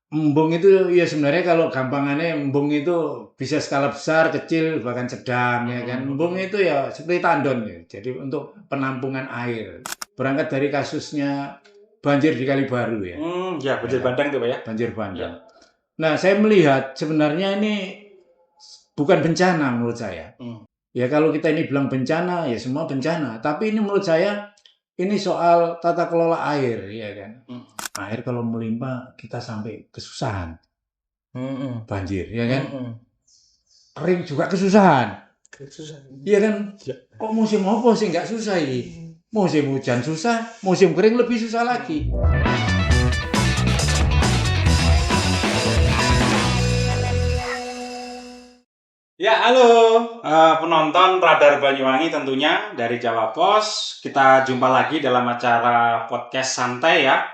embung itu ya sebenarnya kalau gampangannya embung itu bisa skala besar, kecil, bahkan sedang ya kan. Embung itu ya seperti tandon ya. Jadi untuk penampungan air. Berangkat dari kasusnya banjir di Kalibaru ya. Ya banjir kan? bandang tuh Pak ya. Banjir Ya. bandang. Nah, saya melihat sebenarnya ini bukan bencana menurut saya. Ya kalau kita ini bilang bencana, ya semua bencana. Tapi ini menurut saya ini soal tata kelola air, ya kan. Air kalau melimpah kita sampai kesusahan. Banjir, ya kan. Kering juga kesusahan. Iya kan. Kok musim apa sih nggak susah ini? Musim hujan susah, musim kering lebih susah lagi. Ya, halo penonton Radar Banyuwangi tentunya dari Jawa Pos. Kita jumpa lagi dalam acara podcast santai ya,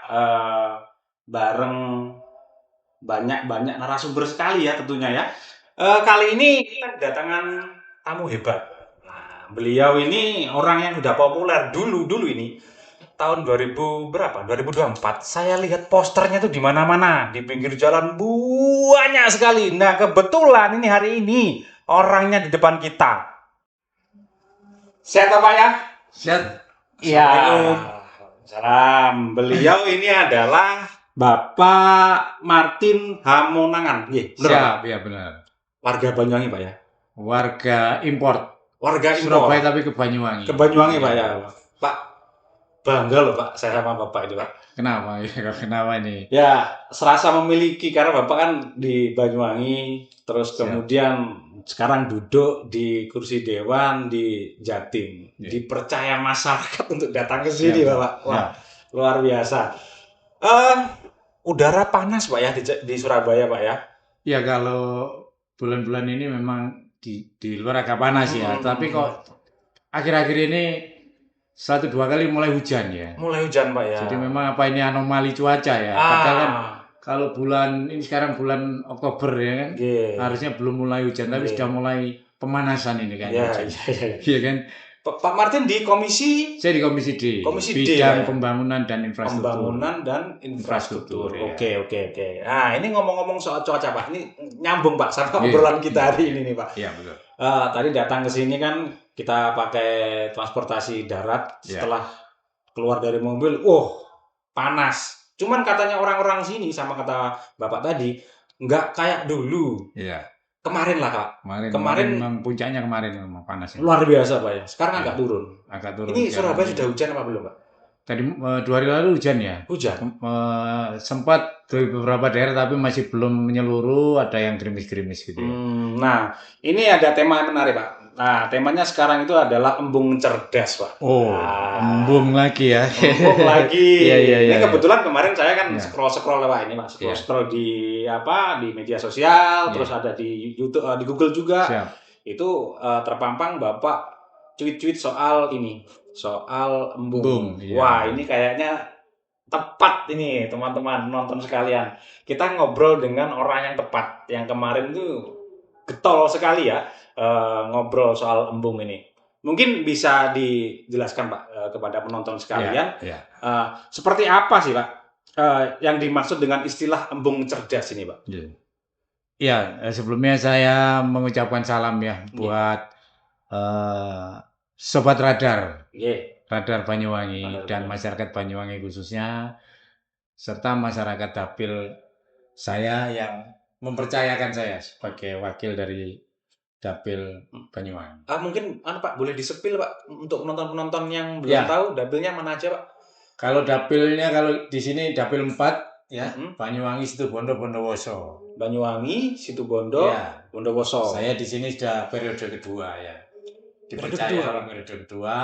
bareng banyak narasumber sekali ya tentunya ya. Kali ini kita kedatangan tamu hebat. Nah, beliau ini orang yang sudah populer dulu ini. Tahun 2000 berapa? 2024. Saya lihat posternya tuh di mana-mana, di pinggir jalan banyak sekali. Nah, kebetulan ini hari ini orangnya di depan kita. Sehat apa ya? Sehat. Iya. Salam. Beliau ini adalah Bapak Martin Hamonangan. Siap, ya benar. Warga Banyuwangi, Pak ya. Warga import. Warga impor. Surabaya tapi ke Banyuwangi. Ke Banyuwangi, Pak ya. Pak, bangga loh Pak saya sama Bapak itu Pak. Kenapa? Kenapa ini? Ya, serasa memiliki karena Bapak kan di Banyuwangi, terus kemudian sekarang duduk di kursi dewan di Jatim. Dipercaya masyarakat untuk datang ke sini Bapak. Wah, luar biasa. Udara panas Pak ya di Surabaya Pak ya. Ya kalau bulan-bulan ini memang di luar agak panas ya, tapi kok akhir-akhir ini 1-2 kali mulai hujan ya. Mulai hujan Pak ya. Jadi memang apa ini anomali cuaca ya. Padahal kan kalau bulan ini sekarang bulan Oktober ya kan, harusnya belum mulai hujan, tapi sudah mulai pemanasan ini kan. Iya kan. Pak Martin di komisi? Saya di komisi D. Komisi Bidang D, Pembangunan dan Infrastruktur. Pembangunan dan Infrastruktur. Ya. Oke. Nah, ini ngomong-ngomong soal cuaca Pak, ini nyambung Pak sama obrolan kita hari ini nih Pak. Iya betul. Tadi datang ke sini kan kita pakai transportasi darat. Setelah keluar dari mobil, panas. Cuman katanya orang-orang sini sama kata Bapak tadi nggak kayak dulu. Iya. Kemarin lah Kak. Kemarin memang puncaknya kemarin memang panas. Luar biasa Pak ya. Sekarang agak turun. Ini Surabaya sudah hujan apa belum Pak? Tadi 2 hari lalu hujan ya. Hujan. Sempat di beberapa daerah tapi masih belum menyeluruh, ada yang gerimis-gerimis gitu ya. Nah, ini ada tema yang menarik Pak. Nah, temanya sekarang itu adalah embung cerdas Pak. Embung lagi ya. Embung lagi. Iya. Ini kebetulan kemarin saya kan scroll Pak ini Pak. Scroll di di media sosial, terus ada di YouTube, di Google juga. Itu terpampang Bapak tweet-tweet soal ini, soal embung. Wah, ini kayaknya tepat ini teman-teman nonton sekalian. Kita ngobrol dengan orang yang tepat. Yang kemarin tuh getol sekali ya ngobrol soal embung ini. Mungkin bisa dijelaskan Pak kepada penonton sekalian. Seperti apa sih Pak yang dimaksud dengan istilah embung cerdas ini Pak? Ya, sebelumnya saya mengucapkan salam ya buat Sobat Radar. Radar Banyuwangi dan masyarakat Banyuwangi khususnya, serta masyarakat dapil saya yang mempercayakan saya sebagai wakil dari dapil Banyuwangi. Mungkin Pak boleh disepil Pak untuk penonton-penonton yang belum tahu dapilnya mana aja Pak? Kalau dapilnya kalau di sini dapil 4 ya, Banyuwangi, Situbondo, Bondowoso. Banyuwangi, Situbondo, Bondowoso. Saya di sini sudah periode kedua ya. Dipercaya periode kedua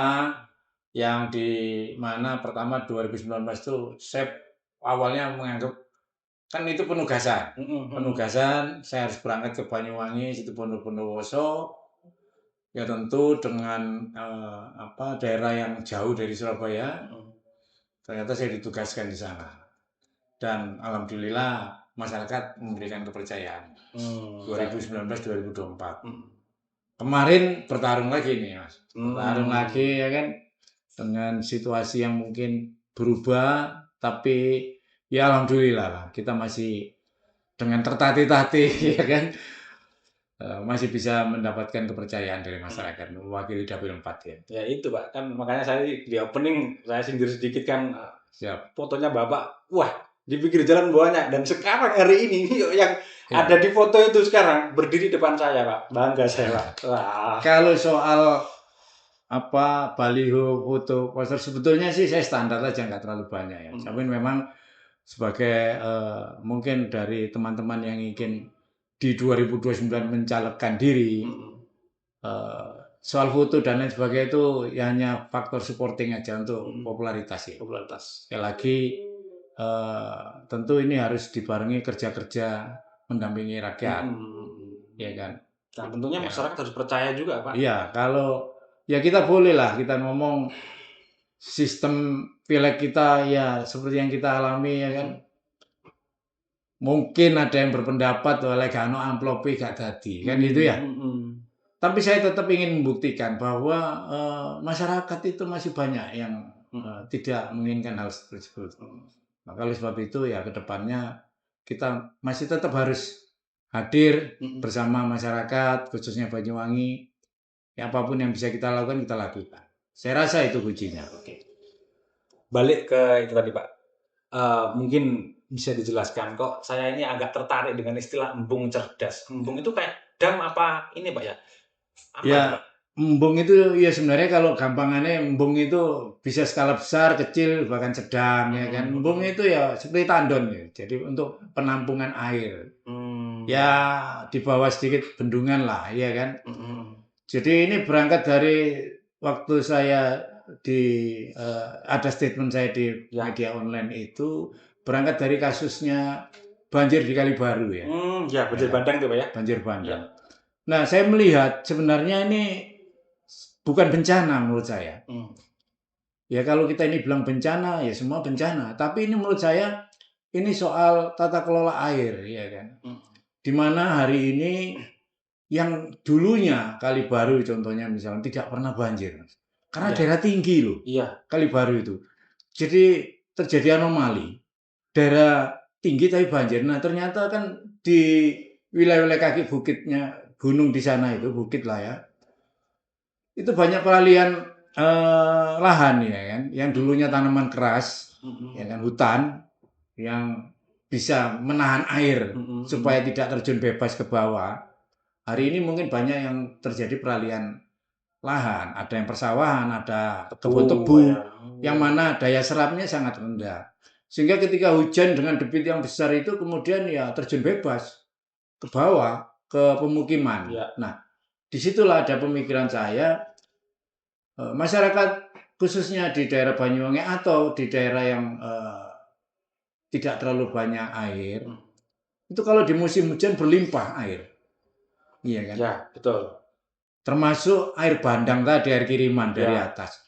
yang di mana pertama 2019 itu saya awalnya menganggap kan itu penugasan. Penugasan saya harus berangkat ke Banyuwangi, Situbondo, Bondowoso. Ya tentu dengan daerah yang jauh dari Surabaya. Ternyata saya ditugaskan di sana. Dan alhamdulillah masyarakat memberikan kepercayaan. 2019-2024. Kemarin bertarung lagi nih Mas. Bertarung lagi ya kan, dengan situasi yang mungkin berubah, tapi ya alhamdulillah lah kita masih dengan tertatih-tatih ya kan masih bisa mendapatkan kepercayaan dari masyarakat mewakili Dapil 4 ya. Ya itu Pak, kan makanya saya di opening saya sindir sedikit kan Siap. fotonya Bapak, wah di pinggir jalan banyak dan sekarang hari ini yang Ya. ada di foto itu sekarang berdiri depan saya Pak, bangga saya Pak. Wah. Kalau soal apa baliho, foto, poster sebetulnya sih saya standar aja nggak terlalu banyak ya. Tapi memang sebagai mungkin dari teman-teman yang ingin di 2029 mencalonkan diri soal foto dan lain sebagainya itu ya hanya faktor supporting aja untuk popularitas ya. Popularitas. Sekali lagi tentu ini harus dibarengi kerja-kerja mendampingi rakyat, ya kan. Dan tentunya masyarakat harus percaya juga Pak. Iya, kalau ya kita boleh lah kita ngomong sistem pileg kita ya seperti yang kita alami ya kan. Mungkin ada yang berpendapat oleh gak ono amplope gak dadi kan gitu ya. Tapi saya tetap ingin membuktikan bahwa masyarakat itu masih banyak yang tidak menginginkan hal tersebut. Maka oleh sebab itu ya kedepannya kita masih tetap harus hadir bersama masyarakat khususnya Banyuwangi. Ya, apapun yang bisa kita lakukan kita lakukan. Saya rasa itu kuncinya. Oke. Balik ke itu tadi Pak. Mungkin bisa dijelaskan kok saya ini agak tertarik dengan istilah embung cerdas. Embung itu kayak dam apa ini Pak ya? Apa ya itu, Pak? Embung itu ya sebenarnya kalau gampangannya embung itu bisa skala besar, kecil, bahkan sedang ya kan. Embung itu ya seperti tandon ya. Jadi untuk penampungan air. Ya di bawah sedikit bendungan lah ya kan. Jadi ini berangkat dari waktu saya ada statement saya di media online itu berangkat dari kasusnya banjir di Kalibaru ya. Ya banjir bandang itu Pak ya. Banjir bandang. Ya. Nah saya melihat sebenarnya ini bukan bencana menurut saya. Ya kalau kita ini bilang bencana ya semua bencana. Tapi ini menurut saya ini soal tata kelola air ya kan. Dimana hari ini yang dulunya Kalibaru contohnya misalnya tidak pernah banjir. Karena daerah tinggi loh. Kalibaru itu. Jadi terjadi anomali. Daerah tinggi tapi banjir. Nah ternyata kan di wilayah-wilayah kaki bukitnya gunung di sana itu bukit lah ya. Itu banyak peralihan lahan ya kan. Yang dulunya tanaman keras, ya kan hutan yang bisa menahan air supaya tidak terjun bebas ke bawah. Hari ini mungkin banyak yang terjadi peralihan lahan, ada yang persawahan, ada kebun tebu, yang mana daya serapnya sangat rendah. Sehingga ketika hujan dengan debit yang besar itu kemudian ya terjun bebas ke bawah, ke pemukiman. Nah, disitulah ada pemikiran saya, masyarakat khususnya di daerah Banyuwangi atau di daerah yang tidak terlalu banyak air, itu kalau di musim hujan berlimpah air. Iya kan? Ya, betul. Termasuk air bandang tadi, air kiriman dari atas.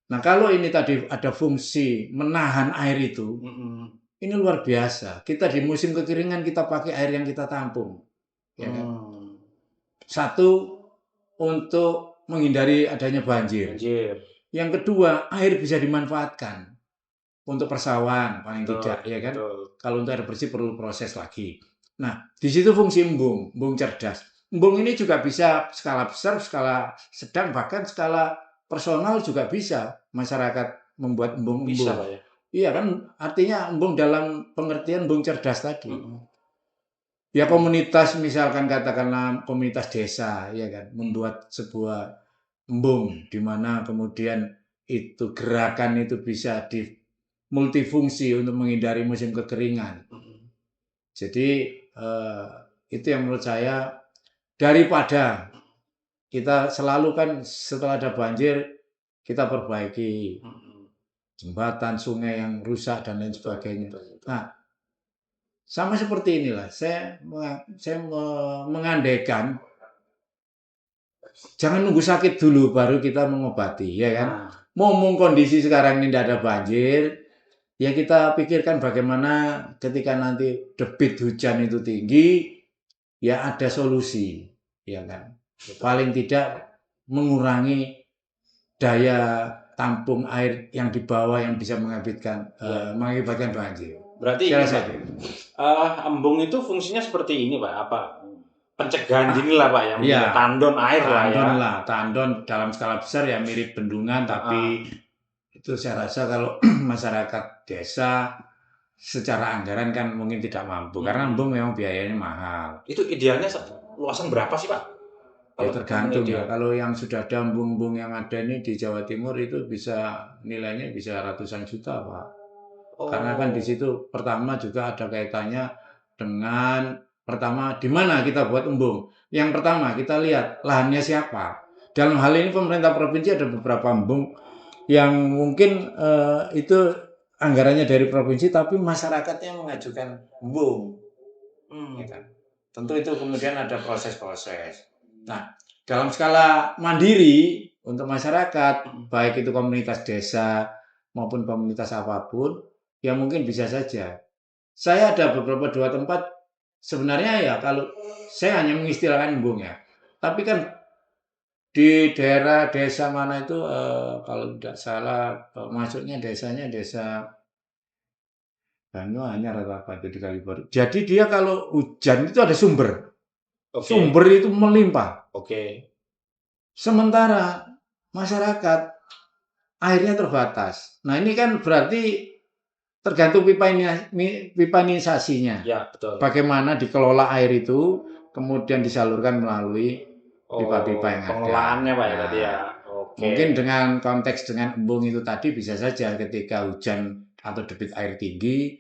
Nah kalau ini tadi ada fungsi menahan air itu, ini luar biasa. Kita di musim kekeringan kita pakai air yang kita tampung. Ya kan? Satu, untuk menghindari adanya banjir. Yang kedua, air bisa dimanfaatkan untuk persawahan paling tidak, ya kan? Kalau untuk air bersih perlu proses lagi. Nah, di situ fungsi embung cerdas. Embung ini juga bisa skala besar, skala sedang, bahkan skala personal juga bisa masyarakat membuat embung. Bisa Pak ya? Iya kan, artinya embung dalam pengertian embung cerdas tadi. Ya komunitas misalkan katakanlah komunitas desa, ya kan, membuat sebuah embung di mana kemudian itu gerakan itu bisa di multifungsi untuk menghindari musim kekeringan. Jadi itu yang menurut saya daripada kita selalu kan setelah ada banjir kita perbaiki jembatan, sungai yang rusak dan lain sebagainya. Nah, sama seperti inilah saya mengandaikan jangan nunggu sakit dulu baru kita mengobati, ya kan? Ngomong kondisi sekarang ini tidak ada banjir, ya kita pikirkan bagaimana ketika nanti debit hujan itu tinggi, ya ada solusi, ya kan? Paling tidak mengurangi daya tampung air yang di bawah yang bisa mengakibatkan banjir. Berarti Saya ini rasa Pak, itu. embung itu fungsinya seperti ini Pak, apa pencegahan gini lah Pak ya, mungkin Iya, tandon air lah ya. tandon dalam skala besar ya mirip bendungan, tapi Heeh. itu saya rasa kalau masyarakat desa secara anggaran kan mungkin tidak mampu karena embung memang biayanya mahal. Itu idealnya luasan berapa sih Pak? Ya Kalau memang tergantung ya. ideal. Kalau yang sudah ada embung-embung yang ada ini di Jawa Timur itu bisa nilainya bisa ratusan juta, Pak. Karena kan di Oh. situ pertama juga ada kaitannya dengan pertama di mana kita buat embung. Yang pertama kita lihat lahannya siapa. Dalam hal ini pemerintah provinsi ada beberapa embung yang mungkin itu anggarannya dari provinsi tapi masyarakatnya mengajukan embung. Ya kan? Tentu itu kemudian ada proses-proses. Nah, dalam skala mandiri untuk masyarakat, baik itu komunitas desa maupun komunitas apapun, ya mungkin bisa saja. Saya ada beberapa dua tempat, sebenarnya ya kalau saya hanya mengistilahkan embung ya. Tapi kan di daerah desa mana itu kalau tidak salah masuknya desanya desa Banyuanyar atau apa itu di Kalibaru. Jadi dia kalau hujan itu ada sumber. Oke. Sumber itu melimpah. Oke. Sementara masyarakat airnya terbatas. Nah ini kan berarti tergantung pipanisasinya. Ya, betul. Bagaimana dikelola air itu, kemudian disalurkan melalui pipa-pipa yang ada. Pengelolaannya Pak ya tadi ya. Nah, Oke. mungkin dengan konteks dengan embung itu tadi bisa saja ketika hujan atau debit air tinggi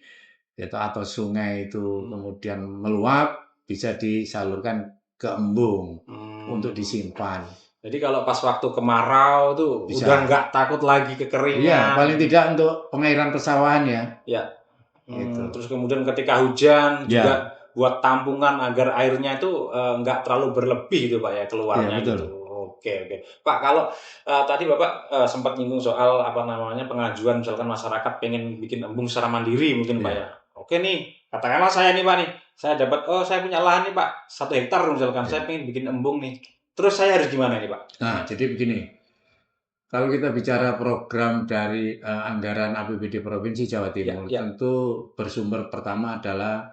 atau sungai itu kemudian meluap bisa disalurkan ke embung untuk disimpan. Jadi kalau pas waktu kemarau tuh Bisa. udah nggak takut lagi Iya, kekeringan. paling tidak untuk pengairan persawahan ya. Ya. Gitu. Terus kemudian ketika hujan Ya. juga buat tampungan agar airnya itu nggak terlalu berlebih gitu Pak ya keluarnya Iya, betul. gitu. Oke. Pak, kalau tadi Bapak sempat nyinggung soal apa namanya pengajuan misalkan masyarakat pengen bikin embung secara mandiri mungkin Pak Iya. ya. Oke nih, katakanlah saya nih Pak nih, saya dapat saya punya lahan nih Pak 1 hektar misalkan, Iya. saya pengen bikin embung nih. Terus saya harus gimana nih Pak? Nah, jadi begini. Kalau kita bicara program dari anggaran APBD Provinsi Jawa Timur, Ya. tentu bersumber pertama adalah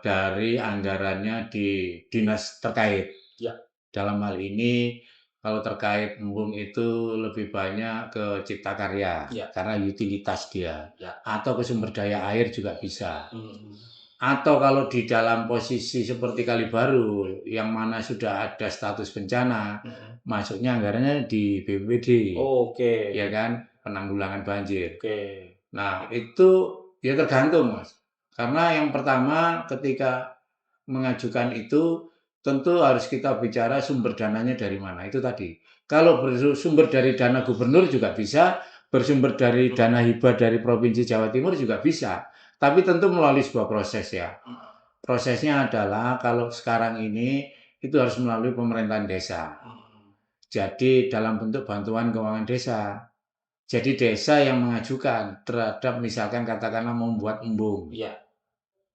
dari anggarannya di dinas terkait. Ya. Dalam hal ini, kalau terkait embung itu lebih banyak ke Cipta Karya, Ya. karena utilitas dia. Ya. Atau ke sumber daya air juga bisa. Hmm. Atau kalau di dalam posisi seperti Kalibaru, yang mana sudah ada status bencana, masuknya anggarannya di BPBD. Oke. Ya kan, penanggulangan banjir. Oke. Nah, itu ya tergantung, Mas. Karena yang pertama ketika mengajukan itu tentu harus kita bicara sumber dananya dari mana. Itu tadi. Kalau bersumber dari dana gubernur juga bisa, bersumber dari dana hibah dari Provinsi Jawa Timur juga bisa. Tapi tentu melalui sebuah proses ya. Prosesnya adalah kalau sekarang ini itu harus melalui pemerintahan desa. Jadi dalam bentuk bantuan keuangan desa. Jadi desa yang mengajukan terhadap misalkan katakanlah membuat embung. Iya.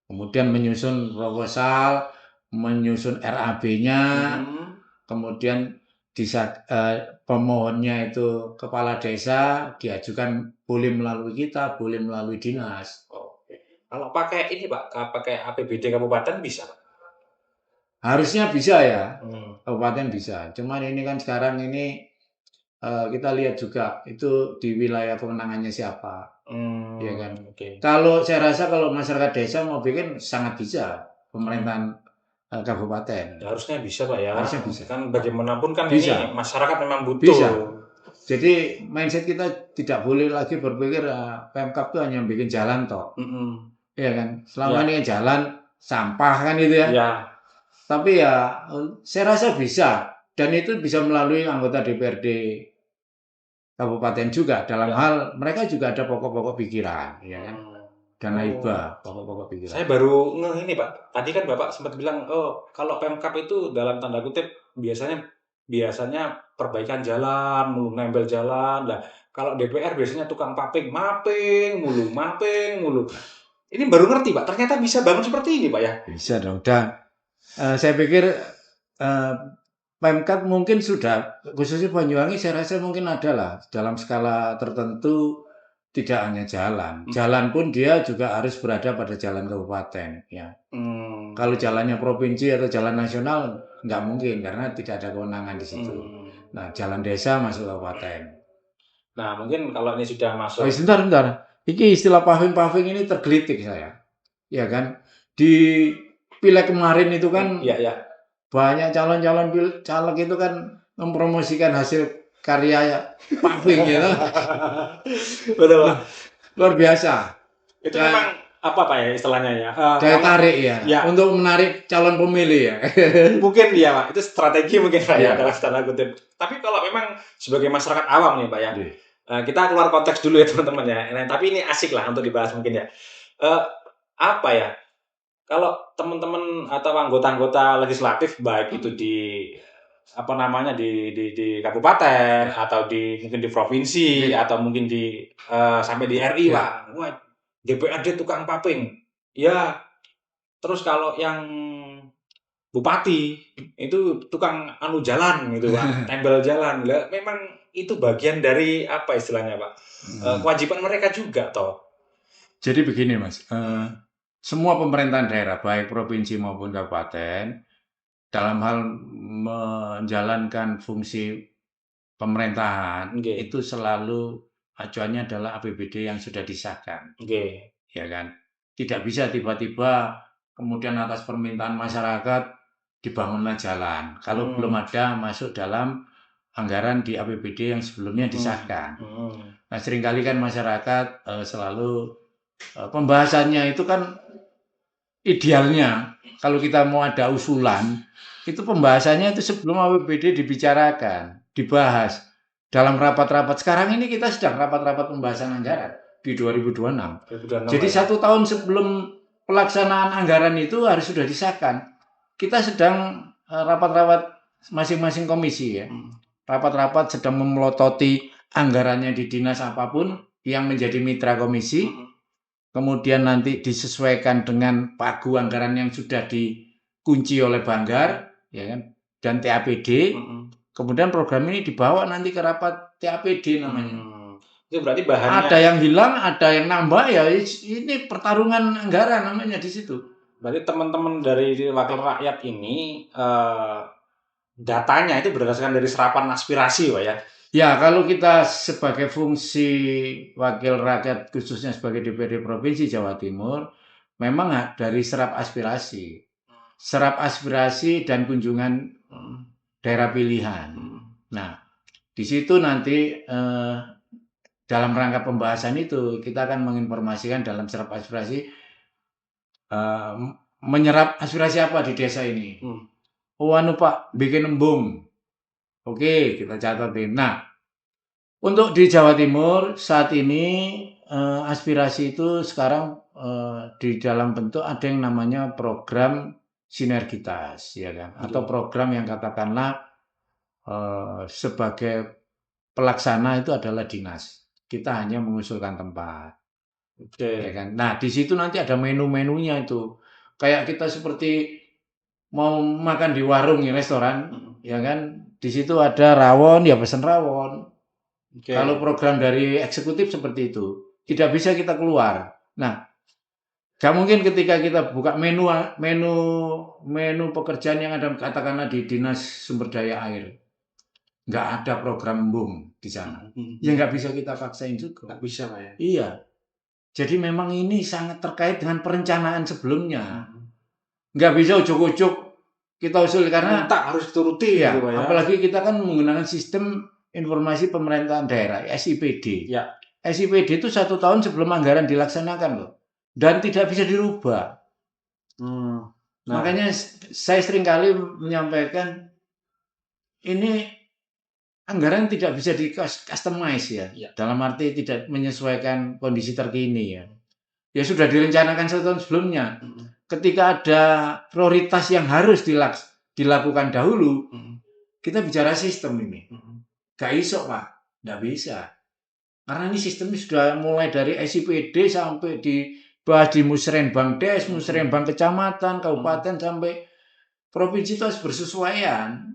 Kemudian menyusun proposal, menyusun RAB-nya, kemudian pemohonnya itu kepala desa diajukan boleh melalui kita, boleh melalui dinas. Oke. Kalau pakai ini Pak, pakai APBD kabupaten bisa Pak? Harusnya bisa ya, kabupaten bisa. Cuman ini kan sekarang ini kita lihat juga itu di wilayah kewenangannya siapa, ya kan. Oke. Kalau saya rasa kalau masyarakat desa mau bikin sangat bisa pemerintahan kabupaten. Harusnya bisa Pak ya. Harusnya bisa. Kan bagaimanapun kan Bisa. ini masyarakat memang butuh. Bisa. Jadi mindset kita tidak boleh lagi berpikir Pemkab itu hanya bikin jalan toh. Iya kan. Selama ini jalan sampah kan itu ya. Iya. Tapi ya saya rasa bisa dan itu bisa melalui anggota DPRD kabupaten juga dalam hal mereka juga ada pokok-pokok pikiran, ya kan? Dana hibah, pokok-pokok pikiran. Saya baru ini Pak. Tadi kan Bapak sempat bilang, kalau Pemkab itu dalam tanda kutip biasanya perbaikan jalan, nempel jalan. Lah, kalau DPR biasanya tukang maping mulu. Ini baru ngerti Pak. Ternyata bisa bangun seperti ini Pak ya. Bisa dong. Dan saya pikir Pemkab mungkin sudah, khususnya Banyuwangi saya rasa mungkin ada lah dalam skala tertentu tidak hanya jalan pun dia juga harus berada pada jalan kabupaten ya. Kalau jalannya provinsi atau jalan nasional nggak mungkin karena tidak ada kewenangan di situ. Nah, jalan desa masuk kabupaten. Nah, mungkin kalau ini sudah masuk. Oh, sebentar. Ini istilah paving ini tergelitik saya. Ya kan? Di pileg kemarin itu kan banyak calon-calon caleg itu kan mempromosikan hasil karya paving gitu. Betul, Pak. Luar biasa. Itu memang apa Pak ya istilahnya ya? Daya tarik ya. Untuk menarik calon pemilih ya. Mungkin ya Pak, itu strategi mungkin Pak ya dalam tanda kutip. Tapi kalau memang sebagai masyarakat awam nih Pak ya, kita keluar konteks dulu ya teman-teman ya. Nah, tapi ini asik lah untuk dibahas mungkin ya. Apa ya? Kalau teman-teman atau anggota-anggota legislatif baik itu di di kabupaten atau mungkin di provinsi atau mungkin sampai di RI Pak. Wah, DPRD tukang paving. Ya. Terus kalau yang bupati itu tukang jalan gitu Pak, tembel jalan. Lah memang itu bagian dari apa istilahnya Pak? Kewajiban mereka juga toh. Jadi begini Mas, semua pemerintahan daerah baik provinsi maupun kabupaten dalam hal menjalankan fungsi pemerintahan itu selalu acuannya adalah APBD yang sudah disahkan. Ya kan? Tidak bisa tiba-tiba kemudian atas permintaan masyarakat dibangunlah jalan. Kalau belum ada masuk dalam anggaran di APBD yang sebelumnya disahkan. Nah, seringkali kan masyarakat selalu pembahasannya itu kan idealnya kalau kita mau ada usulan itu pembahasannya itu sebelum APBD dibicarakan, dibahas dalam rapat-rapat. Sekarang ini kita sedang rapat-rapat pembahasan anggaran di 2026. Jadi 1 tahun sebelum pelaksanaan anggaran itu harus sudah disahkan. Kita sedang rapat-rapat masing-masing komisi ya. Rapat-rapat sedang memelototi anggarannya di dinas apapun yang menjadi mitra komisi. Kemudian nanti disesuaikan dengan pagu anggaran yang sudah dikunci oleh Banggar, ya kan, dan TAPD. Kemudian program ini dibawa nanti ke rapat TAPD namanya. Itu berarti bahannya ada yang hilang, ada yang nambah ya. Ini pertarungan anggaran namanya di situ. Berarti teman-teman dari wakil rakyat ini datanya itu berdasarkan dari serapan aspirasi, Pak ya. Ya, kalau kita sebagai fungsi wakil rakyat khususnya sebagai DPRD Provinsi Jawa Timur, memang dari serap aspirasi dan kunjungan daerah pilihan. Nah, di situ nanti dalam rangka pembahasan itu kita akan menginformasikan dalam serap aspirasi menyerap aspirasi apa di desa ini. Oh anu Pak, bikin embung. Oke, kita catatin. Nah, untuk di Jawa Timur saat ini aspirasi itu sekarang di dalam bentuk ada yang namanya program sinergitas, ya kan? Atau program yang katakanlah sebagai pelaksana itu adalah dinas. Kita hanya mengusulkan tempat, ya kan? Nah, di situ nanti ada menu-menunya itu. Kayak kita seperti mau makan di warung ya restoran, ya kan? Di situ ada rawon, ya pesan rawon. Kalau program dari eksekutif seperti itu, tidak bisa kita keluar. Nah, gak mungkin ketika kita buka menu pekerjaan yang ada katakanlah di Dinas Sumber Daya Air, nggak ada program embung di sana. Ya nggak bisa kita paksain juga. Nggak bisa Pak ya? Iya. Jadi memang ini sangat terkait dengan perencanaan sebelumnya. Nggak bisa ujuk-ujuk kita usul karena tak harus turuti. Ya, gitu, Pak ya. Apalagi kita kan menggunakan sistem informasi pemerintahan daerah, SIPD. Ya. SIPD itu 1 tahun sebelum anggaran dilaksanakan loh. Dan tidak bisa dirubah. Nah. Makanya saya seringkali menyampaikan ini anggaran tidak bisa di-customize ya. Dalam arti tidak menyesuaikan kondisi terkini ya. Ya sudah direncanakan 1 tahun sebelumnya. Ketika ada prioritas yang harus dilakukan dahulu, kita bicara sistem ini. Gak iso Pak, gak bisa. Karena ini sistemnya sudah mulai dari SIPD sampai dibahas di Musrenbang Des, Musrenbang Kecamatan, Kabupaten sampai Provinsi itu harus bersesuaian.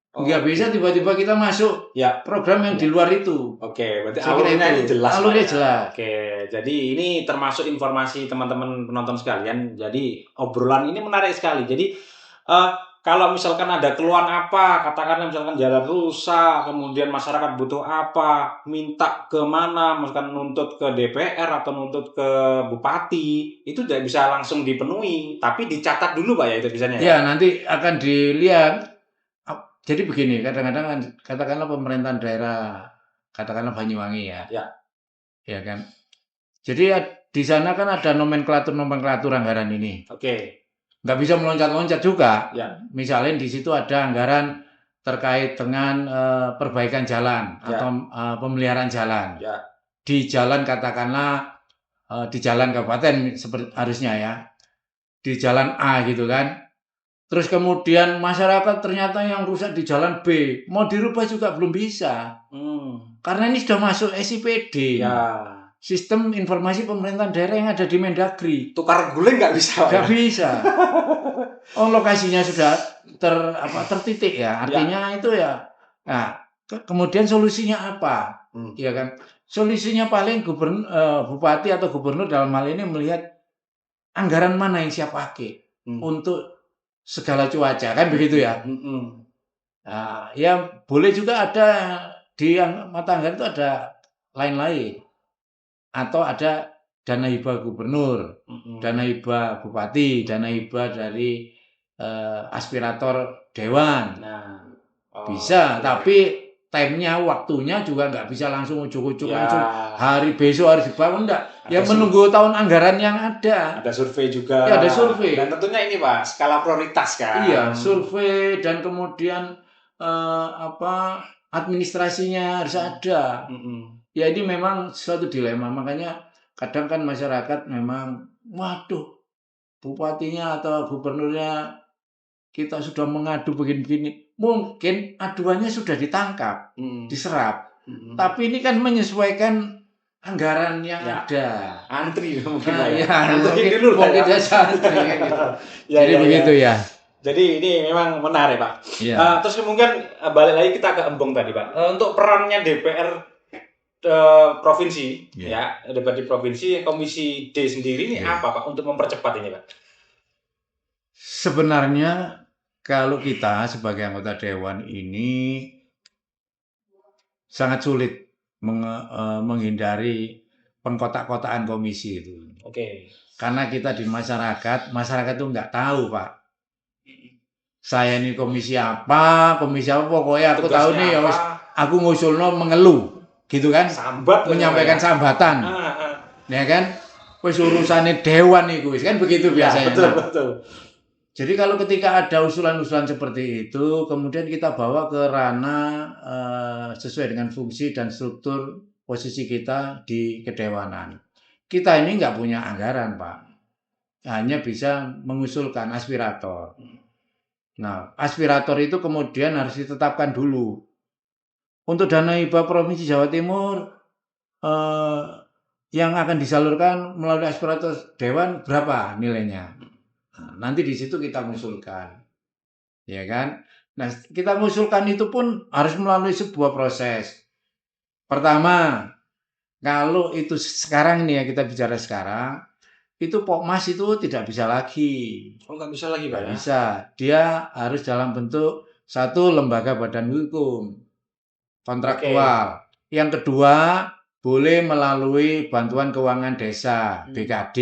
Nggak bisa tiba-tiba kita masuk Ya. program yang di luar itu. Oke, berarti Saya kira alurnya itu. ini jelas. Alurnya Pak, ya. jelas. Oke, jadi ini termasuk informasi teman-teman penonton sekalian. Jadi obrolan ini menarik sekali. Jadi kalau misalkan ada keluhan apa, katakanlah misalkan jalan rusak, kemudian masyarakat butuh apa, minta ke mana, misalkan nuntut ke DPR atau nuntut ke bupati, itu tidak bisa langsung dipenuhi, tapi dicatat dulu Pak ya itu bisanya ya. Ya, nanti akan dilihat. Jadi begini, kadang-kadang kan, katakanlah pemerintahan daerah, katakanlah Banyuwangi ya. Ya. Ya kan. Jadi di sana kan ada nomenklatur anggaran ini. Oke. Nggak bisa meloncat-loncat juga. Ya. Misalnya di situ ada anggaran terkait dengan perbaikan jalan atau pemeliharaan jalan. Ya. Di jalan katakanlah di jalan kabupaten seperti harusnya ya. Di jalan A gitu kan. Terus kemudian masyarakat ternyata yang rusak di jalan B, mau dirubah juga belum bisa. Karena ini sudah masuk SIPD. Ya. Sistem informasi pemerintahan daerah yang ada di Mendagri. Tukar guling nggak bisa. Nggak bisa. Oh, lokasinya sudah tertitik ya. Artinya itu ya. Nah, kemudian solusinya apa? Ya kan? Solusinya paling bupati atau gubernur dalam hal ini melihat anggaran mana yang siap pakai untuk segala cuaca, kan begitu ya. Nah, ya boleh juga ada di mata anggaran itu ada lain-lain. Atau ada dana hibah gubernur, dana hibah bupati, dana hibah dari aspirator dewan. Bisa, tapi time-nya, waktunya juga nggak bisa langsung ujuk-ujuk langsung hari besok harus dibangun, enggak. Yang menunggu tahun anggaran yang ada. Ada survei juga. Ya, ada survei. Dan tentunya ini Pak, skala prioritas kan. Iya, survei dan kemudian administrasinya harus ada. Ya ini memang suatu dilema, makanya kadang kan masyarakat memang, waduh, bupatinya atau gubernurnya kita sudah mengadu begini-begini. Mungkin aduannya sudah ditangkap, diserap. Tapi ini kan menyesuaikan anggaran yang ada. Antri mungkin lah ya. Antri dulu lah ya. Mungkin antri gitu. Ya, jadi begitu ya. Jadi ini memang menarik Pak. Ya. Terus mungkin balik lagi kita ke Embong tadi Pak. Untuk perannya DPR provinsi, ya DPR di provinsi, Komisi D sendiri ini apa Pak untuk mempercepat ini Pak? Sebenarnya kalau kita sebagai anggota dewan ini sangat sulit menghindari pengkotak-kotaan komisi itu. Oke. Karena kita di masyarakat itu nggak tahu Pak. Saya ini komisi apa pokoknya aku tahu nih ya, aku ngusulno mengeluh, gitu kan? Sambat, menyampaikan sambatan, ya kan? Wis urusane dewan iku wis kan begitu biasanya. Ya, betul. Jadi kalau ketika ada usulan-usulan seperti itu, kemudian kita bawa ke ranah sesuai dengan fungsi dan struktur posisi kita di kedewanan. Kita ini nggak punya anggaran Pak, hanya bisa mengusulkan aspirator. Nah, aspirator itu kemudian harus ditetapkan dulu. Untuk dana hibah Provinsi Jawa Timur yang akan disalurkan melalui aspirator dewan berapa nilainya? Nah, nanti di situ kita mengusulkan, ya kan? Nah, kita mengusulkan itu pun harus melalui sebuah proses. Pertama, kalau itu sekarang nih ya, kita bicara sekarang, itu Pokmas itu tidak bisa lagi. Oh, nggak bisa lagi Pak ya? Bisa. Dia harus dalam bentuk satu lembaga badan hukum kontraktual. Yang kedua boleh melalui bantuan keuangan desa BKD.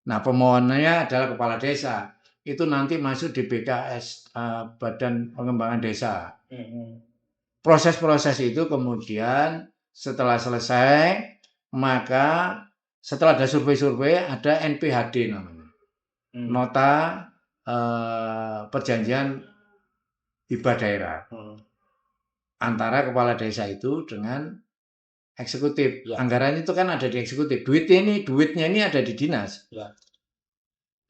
Nah pemohonannya adalah kepala desa. Itu nanti masuk di BKS Badan Pengembangan Desa. Proses-proses itu kemudian setelah selesai maka setelah ada survei-survei, ada NPHD namanya. Nota perjanjian hibah daerah. Antara kepala desa itu dengan eksekutif. Ya. Anggarannya itu kan ada di eksekutif. Duitnya ini ada di dinas. Ya.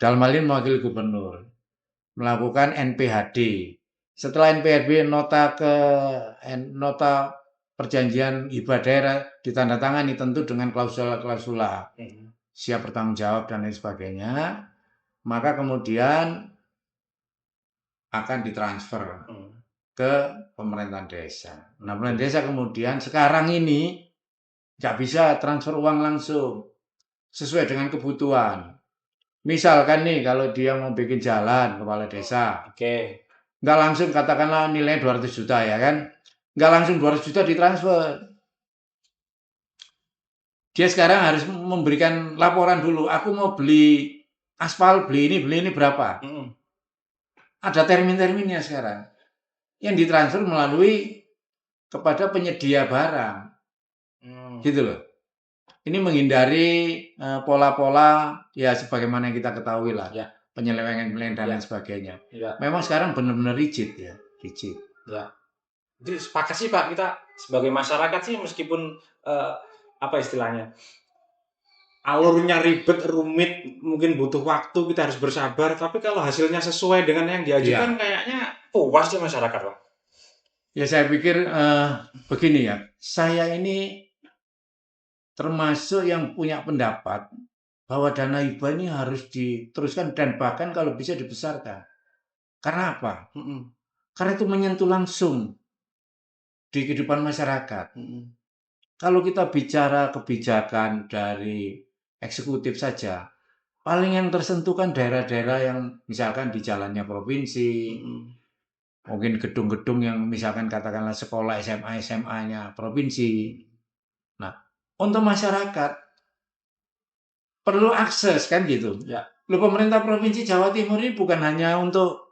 Dalam hal ini mewakili gubernur. Melakukan NPHD. Setelah NPHD nota perjanjian hibah daerah ditandatangani tentu dengan klausula siap bertanggung jawab dan lain sebagainya, maka kemudian akan ditransfer ke pemerintahan desa. Nah, pemerintahan desa kemudian sekarang ini nggak bisa transfer uang langsung sesuai dengan kebutuhan. Misalkan nih kalau dia mau bikin jalan kepala desa, Oke. nggak langsung katakanlah nilai 200 juta ya kan, nggak langsung 200 juta ditransfer. Dia sekarang harus memberikan laporan dulu, aku mau beli aspal, beli ini berapa. Ada termin-terminnya sekarang yang ditransfer melalui kepada penyedia barang, gitu loh. Ini menghindari pola-pola ya sebagaimana yang kita ketahui lah, Ya. penyelewengan dan lain Ya. sebagainya. Ya. Memang sekarang benar-benar rigid ya, rigid. Ya. Jadi sepakat sih Pak, kita sebagai masyarakat sih meskipun apa istilahnya, alurnya ribet, rumit, mungkin butuh waktu, kita harus bersabar. Tapi kalau hasilnya sesuai dengan yang diajukan, kayaknya puas sih masyarakat Pak. Ya saya pikir begini ya, saya ini termasuk yang punya pendapat bahwa dana hibah ini harus diteruskan dan bahkan kalau bisa dibesarkan. Karena apa? Karena itu menyentuh langsung di kehidupan masyarakat. Kalau kita bicara kebijakan dari eksekutif saja, paling yang tersentuh kan daerah-daerah yang misalkan di jalannya provinsi, mungkin gedung-gedung yang misalkan katakanlah sekolah SMA-nya provinsi. Nah, untuk masyarakat perlu akses kan gitu. Ya. Loh, pemerintah Provinsi Jawa Timur ini bukan hanya untuk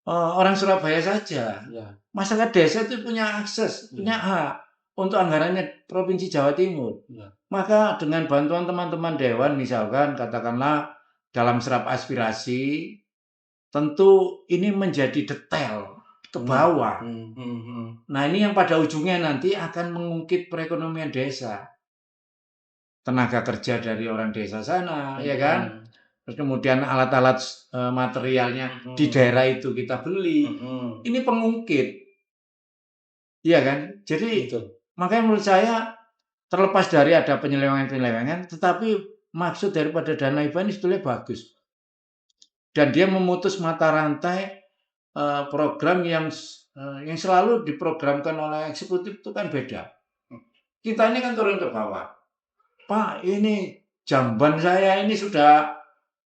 orang Surabaya saja. Ya. Masyarakat desa itu punya akses, punya hak untuk anggarannya Provinsi Jawa Timur. Ya. Maka dengan bantuan teman-teman dewan misalkan katakanlah dalam serap aspirasi, tentu ini menjadi detail ke bawah. Nah, ini yang pada ujungnya nanti akan mengungkit perekonomian desa. Tenaga kerja dari orang desa sana, ya kan? Terus kemudian alat-alat materialnya di daerah itu kita beli. Ini pengungkit. Iya kan? Jadi makanya menurut saya terlepas dari ada penyelewengan-penyelewengan, tetapi maksud daripada dana hibah ini sebetulnya bagus. Dan dia memutus mata rantai program yang selalu diprogramkan oleh eksekutif itu kan beda. Kita ini kan turun ke bawah. Pak, ini jamban saya ini sudah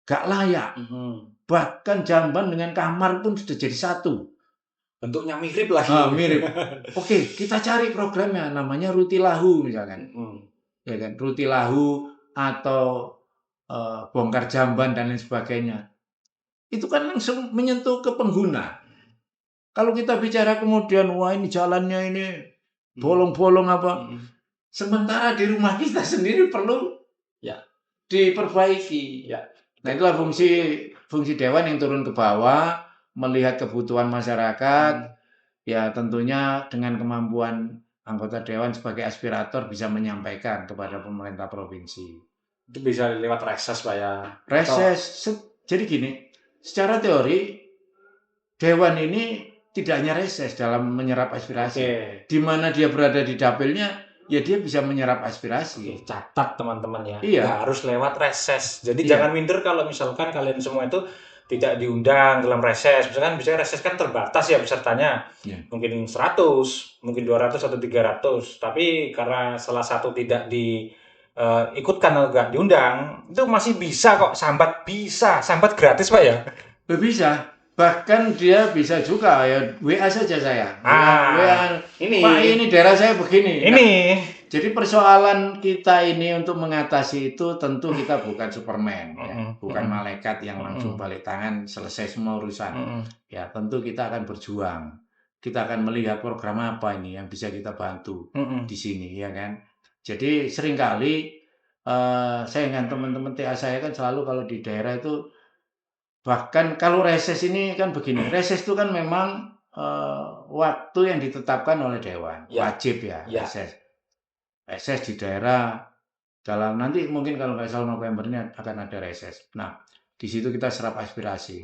gak layak. Bahkan jamban dengan kamar pun sudah jadi satu. Bentuknya mirip lagi. Mirip. Oke, kita cari programnya, namanya Rutilahu misalkan. Ya kan, Rutilahu atau bongkar jamban dan lain sebagainya. Itu kan langsung menyentuh ke pengguna. Kalau kita bicara kemudian, wah ini jalannya ini bolong-bolong apa. Sementara di rumah kita sendiri perlu diperbaiki. Nah, itulah fungsi dewan yang turun ke bawah, melihat kebutuhan masyarakat, ya tentunya dengan kemampuan anggota dewan sebagai aspirator bisa menyampaikan kepada pemerintah provinsi. Itu bisa lewat reses Pak ya? Reses, jadi gini, secara teori dewan ini tidak hanya reses dalam menyerap aspirasi. Di mana dia berada di dapilnya, ya dia bisa menyerap aspirasi. Catat teman-teman ya. Iya. Nggak harus lewat reses. Jadi jangan minder kalau misalkan kalian semua itu tidak diundang dalam reses. Misalkan bisa reses kan terbatas ya pesertanya. Mungkin 100, mungkin 200 atau 300. Tapi karena salah satu tidak diikutkan atau nggak diundang, itu masih bisa kok sambat gratis Pak ya? Bisa. Bahkan dia bisa juga ya WA saja saya. WA ini. Pak, ini daerah saya begini. Ini. Jadi persoalan kita ini untuk mengatasi itu tentu kita bukan Superman, ya. Bukan malaikat yang langsung balik tangan selesai semua urusan. Ya tentu kita akan berjuang. Kita akan melihat program apa ini yang bisa kita bantu di sini, ya kan. Jadi seringkali saya dengan teman-teman TA saya kan selalu kalau di daerah itu, bahkan kalau reses ini kan begini, reses itu kan memang waktu yang ditetapkan oleh dewan, wajib ya reses. Reses di daerah dalam nanti mungkin kalau nggak salah November ini akan ada reses. Nah, di situ kita serap aspirasi.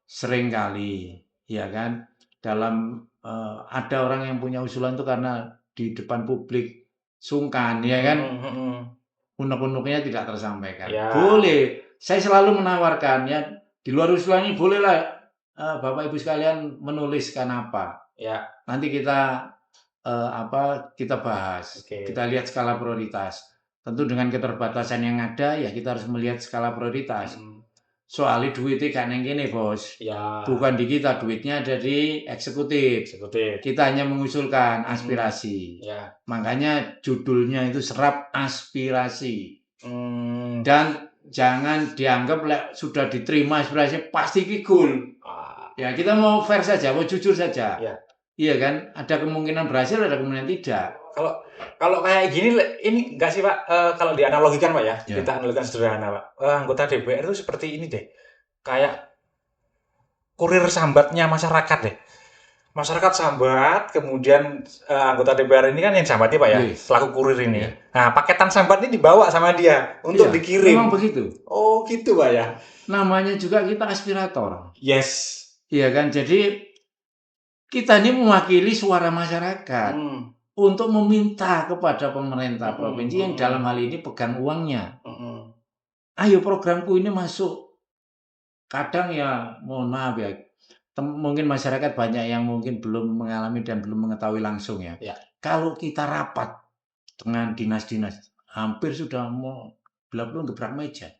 Seringkali, ya kan, dalam ada orang yang punya usulan itu karena di depan publik sungkan, ya kan, unek-uneknya tidak tersampaikan. Boleh, saya selalu menawarkan ya. Di luar usulan ini bolehlah Bapak Ibu sekalian menuliskan apa. Ya. Nanti kita kita bahas. Oke. Kita lihat skala prioritas. Tentu dengan keterbatasan yang ada ya kita harus melihat skala prioritas. Soalnya duitnya gak neng kene, Bos. Ya. Bukan di kita, duitnya ada di eksekutif. Kita hanya mengusulkan aspirasi. Ya. Makanya judulnya itu serap aspirasi. Dan jangan dianggap sudah diterima aspirasi pasti kikul. Ya, kita mau fair saja, mau jujur saja. Ya. Iya kan? Ada kemungkinan berhasil, ada kemungkinan tidak. Kalau kayak gini, ini enggak sih Pak? Kalau dianalogikan Pak ya, kita analogikan sederhana Pak. Anggota DPR itu seperti ini deh, kayak kurir sambatnya masyarakat deh. Masyarakat sambat, kemudian anggota DPR ini kan yang sambatnya Pak ya, selaku kurir ini. Nah, paketan sambat ini dibawa sama dia untuk dikirim. Memang begitu. Oh gitu Pak ya. Namanya juga kita aspirator. Yes. Iya kan? Jadi kita ini mewakili suara masyarakat untuk meminta kepada pemerintah provinsi yang dalam hal ini pegang uangnya. Ayo programku ini masuk. Kadang ya mohon maaf ya, mungkin masyarakat banyak yang mungkin belum mengalami dan belum mengetahui langsung ya. Kalau kita rapat dengan dinas-dinas, hampir sudah mau belum gebrak meja.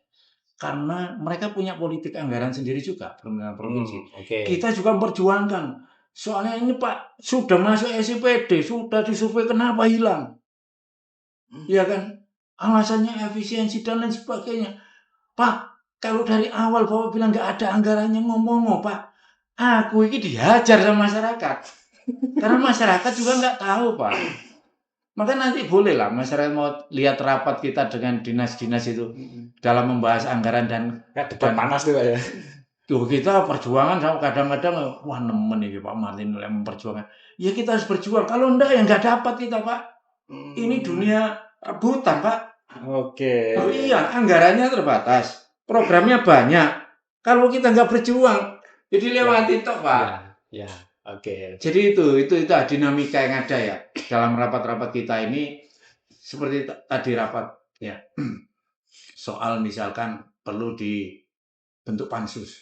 Karena mereka punya politik anggaran sendiri juga, pemerintah provinsi. Kita juga memperjuangkan. Soalnya ini Pak, sudah masuk SIPD, sudah disurvei, kenapa hilang? Ya kan? Alasannya efisiensi dan lain sebagainya. Pak, kalau dari awal Bapak bilang nggak ada anggarannya, ngomong Pak. Aku ini dihajar sama masyarakat. Karena masyarakat juga nggak tahu Pak. Maka nanti boleh lah masyarakat mau lihat rapat kita dengan dinas-dinas itu dalam membahas anggaran dan panas tuh Pak ya. Tuh kita perjuangan sama kadang-kadang wah nemen ini Pak Martin mulai memperjuangkan. Ya kita harus berjuang. Kalau enggak ya nggak dapat kita Pak. Ini dunia rebutan Pak. Oke. Oh iya anggarannya terbatas, programnya banyak. Kalau kita nggak berjuang, jadi lewati toh Pak. Ya. Oke. Jadi itu dinamika yang ada ya dalam rapat-rapat kita ini seperti tadi rapat ya. Soal misalkan perlu dibentuk pansus.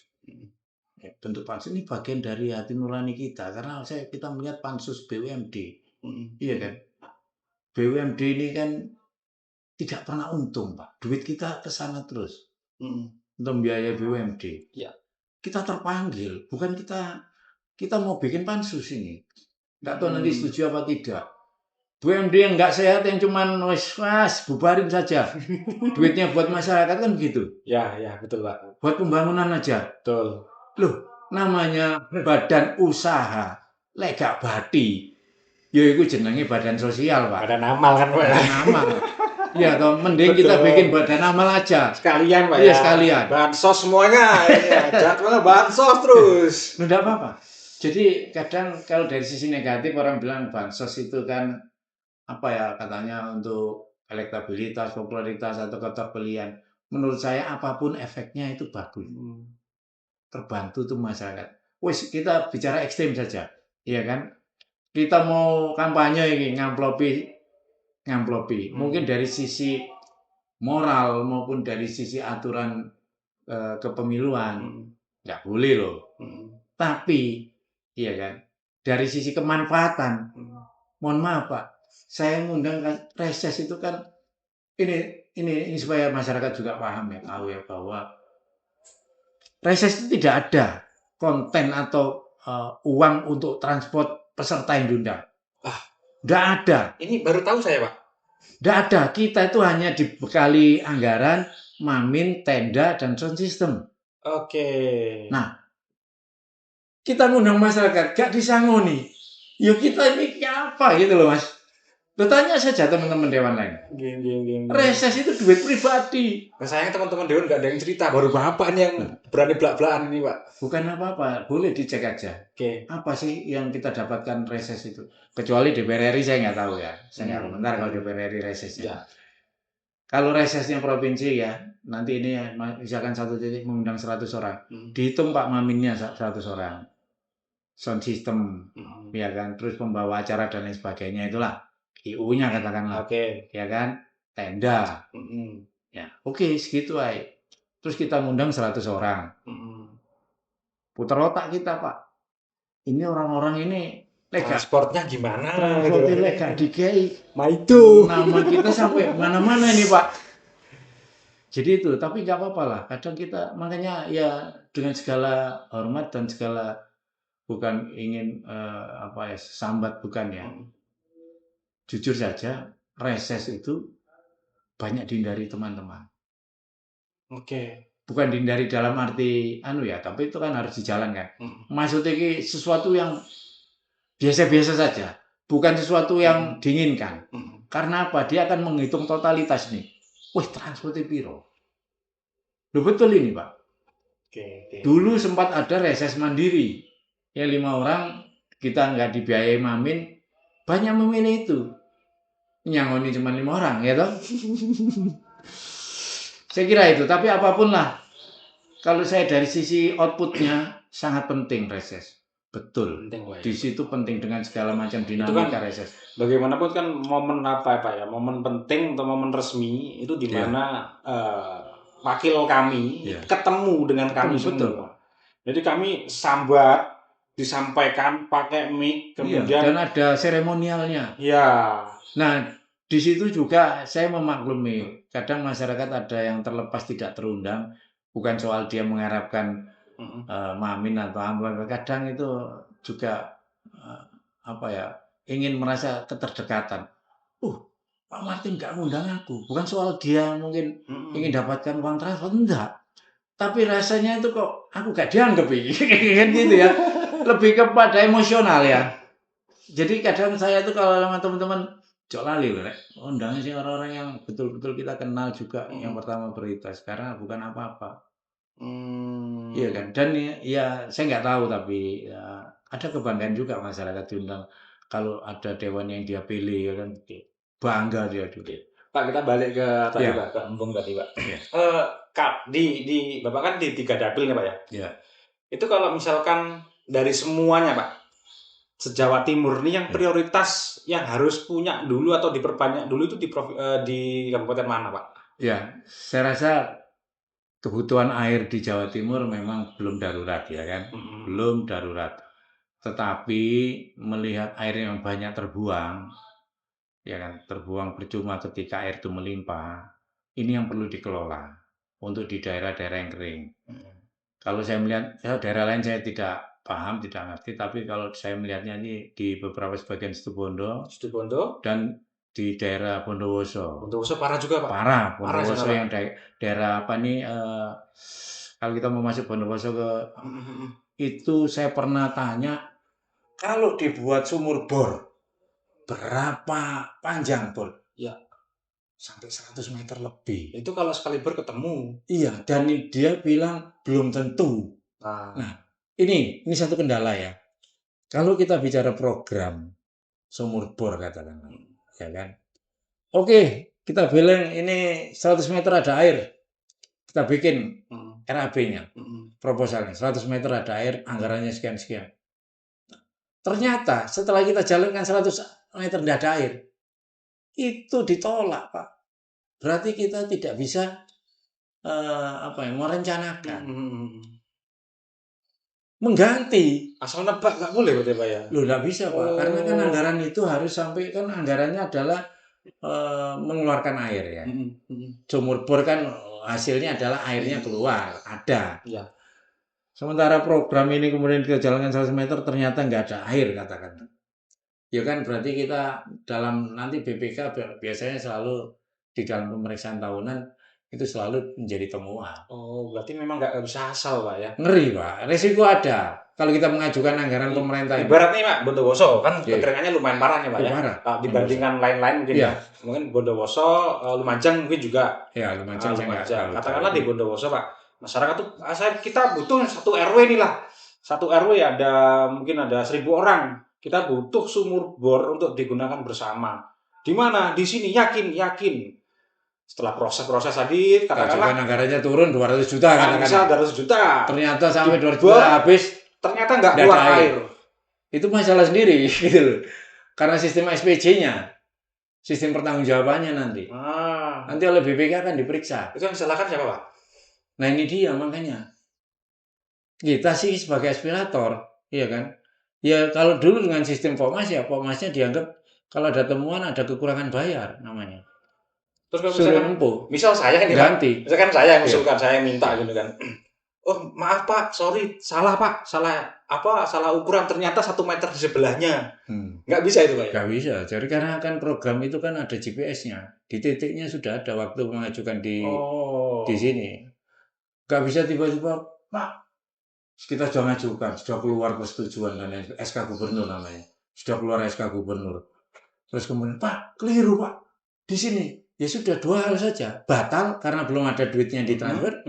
Bentuk pansus ini bagian dari hati nurani kita karena kita melihat pansus BUMD. Iya kan? BUMD ini kan tidak pernah untung, Pak. Duit kita ke sana terus. Untuk membiayai BUMD. Ya. Kita terpanggil, bukan kita mau bikin pansus ini. Enggak tahu nanti setuju apa tidak. BUMD yang enggak sehat yang cuman bubarin saja. Duitnya buat masyarakat kan begitu. Ya, betul, Pak. Buat pembangunan aja. Betul. Loh, namanya badan usaha lega bati. Ya itu jenenge badan sosial, Pak. Badan amal kan, Pak. Badan amal. Ya, toh mending kita bikin badan amal aja. Sekalian, Pak. Iya, sekalian. Bansos semuanya. Ya, jadwalnya bansos terus. Enggak apa-apa. Jadi kadang kalau dari sisi negatif orang bilang bansos itu kan apa ya katanya untuk elektabilitas, popularitas atau keterpilihan. Menurut saya apapun efeknya itu bagus. Terbantu tuh masyarakat. Wes kita bicara ekstrim saja, iya kan? Kita mau kampanye ini ngamplopi. Mungkin dari sisi moral maupun dari sisi aturan kepemiluan nggak boleh loh. Tapi, iya kan? Dari sisi kemanfaatan, mohon maaf Pak, saya ngundang reses itu kan ini supaya masyarakat juga paham ya, tahu ya bahwa reses itu tidak ada konten atau uang untuk transport peserta yang diundang. Tidak ada. Ini baru tahu saya, Pak. Tidak ada. Kita itu hanya dibekali anggaran, mamin, tenda, dan sound system. Oke. Nah, kita ngundang masyarakat, gak disangoni. Ya kita ini apa gitu loh Mas. Bertanya saja teman-teman Dewan lain. Reses itu duit pribadi. Nah, sayangnya teman-teman Dewan nggak ada yang cerita. Baru Bapak nih yang berani belak-belakan ini, Pak. Bukan apa-apa, boleh dicek aja. Oke. Apa sih yang kita dapatkan reses itu? Kecuali DPR RI saya nggak tahu ya. Saya nggak komentar kalau DPR RI resesnya. Ya. Kalau resesnya provinsi ya, nanti ini misalkan satu titik mengundang 100 orang. Dihitung Pak Maminnya 100 orang. Sound system, ya kan. Terus pembawa acara dan lain sebagainya itulah. IU-nya katakanlah. Oke. Ya kan. Tenda. Ya, oke, segitu aja. Terus kita ngundang 100 orang. putar otak kita, Pak. Ini orang-orang ini transportnya gimana? transportnya lega dikei. Nah itu. Nama kita sampai mana-mana ini, Pak. Jadi itu, tapi nggak apa-apa lah. Kadang kita, makanya ya dengan segala hormat dan segala bukan ingin sambat bukan ya. Jujur saja, reses itu banyak dihindari teman-teman. Oke. Bukan dihindari dalam arti tapi itu kan harus dijalankan. Maksudnya sesuatu yang biasa-biasa saja, bukan sesuatu yang diinginkan. Karena apa? Dia akan menghitung totalitas nih. Wih, transportnya piro. Loh betul ini, Pak. Oke. Dulu sempat ada reses mandiri. Ya 5 orang, kita nggak dibiayai mamin, banyak memilih itu. Nyangoni cuma 5 orang, ya toh? Saya kira itu, tapi apapun lah. Kalau saya dari sisi outputnya, sangat penting reses. Betul. Penting, Pak. Di situ penting dengan segala macam dinamika reses. Bagaimanapun kan momen apa Pak ya? Momen penting atau momen resmi itu di mana wakil kami ketemu dengan kami semua. Betul. Jadi kami sambat disampaikan pakai mic kemudian dan ada seremonialnya. Iya. Nah, di situ juga saya memaklumi. Kadang masyarakat ada yang terlepas tidak terundang, bukan soal dia mengharapkan mamin atau apa. Kadang itu juga ingin merasa keterdekatan. Pak Martin nggak ngundang aku. Bukan soal dia mungkin ingin dapatkan uang transfer, enggak. Tapi rasanya itu kok aku gak dianggap kan gitu ya. Lebih kepada emosional ya. Jadi kadang saya tuh kalau sama teman-teman jok lali undangnya sih orang-orang yang betul-betul kita kenal juga yang pertama prioritas karena bukan apa-apa. Iya kan. Dan ya saya nggak tahu tapi ya, ada kebanggaan juga masyarakat diundang kalau ada dewan yang dia pilih ya kan bangga dia juga. Pak, kita balik ke tadi Pak, ke embung tadi Pak. Kak, di Bapak kan di 3 dapil nih Pak ya. Iya. Itu kalau misalkan dari semuanya Pak, se-Jawa Timur nih yang prioritas yang harus punya dulu atau diperbanyak dulu itu di kabupaten mana Pak? Ya, saya rasa kebutuhan air di Jawa Timur memang belum darurat ya kan, belum darurat. Tetapi melihat air yang banyak terbuang, ya kan, terbuang percuma ketika air itu melimpah, ini yang perlu dikelola untuk di daerah-daerah yang kering. Kalau saya melihat daerah lain saya tidak paham, tidak ngerti, tapi kalau saya melihatnya ini di beberapa sebagian Situbondo dan di daerah Bondowoso. Bondowoso parah juga Pak. Parah Bondowoso yang daerah apa nih? Kalau kita mau masuk Bondowoso itu saya pernah tanya kalau dibuat sumur bor berapa panjang bor? Ya sampai 100 meter lebih. Itu kalau sekali bor ketemu. Iya, dan dia bilang belum tentu. Nah, ini satu kendala ya. Kalau kita bicara program sumur bor katakanlah, ya kan? Oke, kita bilang ini 100 meter ada air. Kita bikin RAB-nya, proposalnya. 100 meter ada air, anggarannya sekian-sekian. Ternyata setelah kita jalankan 100 meter tidak ada air, itu ditolak, Pak. Berarti kita tidak bisa merencanakan. Mengganti. Asal nebak nggak boleh berarti Pak ya? Loh, nggak bisa Pak, karena kan anggaran itu harus sampai kan anggarannya adalah mengeluarkan air ya. Sumur bor kan hasilnya adalah airnya keluar, ada. Ya. Sementara program ini kemudian kita jalankan 100 meter ternyata nggak ada air katakan. Ya kan berarti kita dalam nanti BPK biasanya selalu di dalam pemeriksaan tahunan itu selalu menjadi temuan. Oh, berarti memang nggak bisa asal Pak ya? Ngeri Pak, resiko ada. Kalau kita mengajukan anggaran pemerintah ibaratnya Pak, Bondowoso kan kekeringannya lumayan parah ya Pak ya? Parah. Dibandingkan lain-lain mungkin ya. Mungkin Bondowoso, Lumajang mungkin juga. Ya, Lumajang. Katakanlah di Bondowoso Pak, masyarakat tuh kita butuh satu RW nih lah. Satu RW mungkin ada 1.000 orang. Kita butuh sumur bor untuk digunakan bersama. Di mana? Di sini, yakin. Setelah proses tadi, katakanlah anggarannya turun 200 juta kan bisa 200 juta. Ternyata sampai 200 juta habis, ternyata nggak keluar air. Itu masalah sendiri gitu loh. Karena sistem SPJ-nya, sistem pertanggungjawabannya nanti. Nanti oleh BPK akan diperiksa. Itu yang disalahkan siapa Pak? Nah ini dia makanya. kita sih sebagai aspirator, iya kan? Ya kalau dulu dengan sistem POMAS ya POMASnya dianggap kalau ada temuan ada kekurangan bayar namanya. Terus kalau Suruh misalkan, nempuh, misal saya nih Pak, ganti. misalkan saya yang Iya, usulkan, saya yang minta iya. gitu kan. Oh maaf Pak, sorry, salah Pak, salah ukuran, ternyata 1 meter di sebelahnya. Nggak bisa itu Pak ya? Nggak bisa. Jadi karena kan program itu kan ada GPS-nya. Di titiknya sudah ada waktu mengajukan di Oh. sini. Nggak bisa tiba-tiba, Pak, kita sudah mengajukan, sudah keluar persetujuan dan SK Gubernur namanya. Sudah keluar SK Gubernur. Terus kemudian, Pak, keliru Pak. Di sini. Ya sudah 2 hal saja. Batal karena belum ada duitnya ditransfer.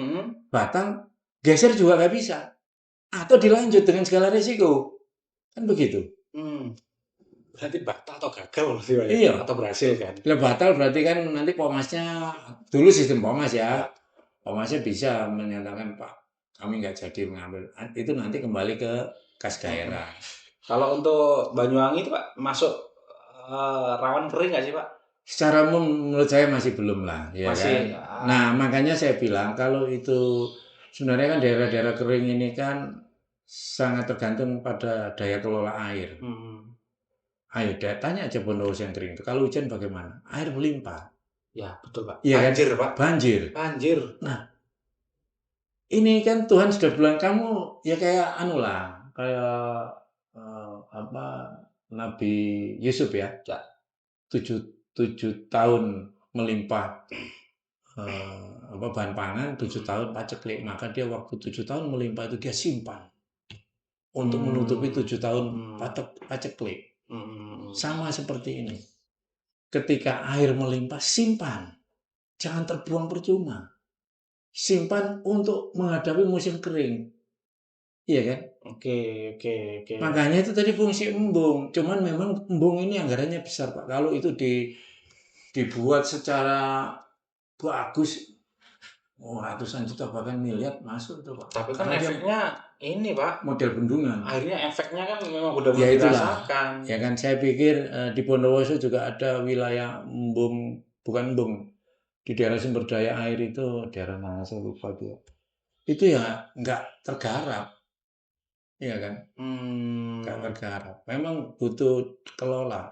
Batal, geser juga nggak bisa. Atau dilanjut dengan segala risiko. Kan begitu. Berarti batal atau gagal berarti Pak ya? Iya. Atau berhasil kan? Kalau batal berarti kan nanti POMASnya, dulu sistem POMAS ya. POMASnya bisa menyatakan, Pak, kami nggak jadi mengambil. Itu nanti kembali ke kas daerah. Kalau untuk Banyuwangi itu Pak, masuk rawan kering nggak sih Pak? Secara umum menurut saya masih belum lah, ya Masih. kan. Nah, makanya saya bilang kalau itu sebenarnya kan daerah-daerah kering ini kan sangat tergantung pada daya kelola air. Ayo, tanya aja Bondowoso yang kering itu. Kalau hujan bagaimana? Air melimpah. Ya betul Pak. Iya kan? Banjir Pak. Banjir. Nah, ini kan Tuhan sudah bilang kamu ya kayak anu lah, kayak Nabi Yusuf ya. 7 tahun melimpah bahan pangan, 7 tahun paceklik, maka dia waktu 7 tahun melimpah itu dia simpan untuk menutupi 7 tahun paceklik. Sama seperti ini. Ketika air melimpah, simpan. Jangan terbuang percuma. Simpan untuk menghadapi musim kering. Iya kan? Oke. Makanya itu tadi fungsi embung. Cuman memang embung ini anggarannya besar Pak. Kalau itu dibuat secara bagus, ratusan juta bahkan miliar masuk itu Pak. Tapi kan efeknya ini Pak, model bendungan. akhirnya efeknya kan memang udah Ya itulah. dirasakan. Ya kan saya pikir di Bondowoso juga ada wilayah embung, bukan embung. Di daerah sumber daya air itu, daerah mana saya lupa dia. Itu ya nggak tergarap. Iya kan? Nggak tergarap. Memang butuh kelola.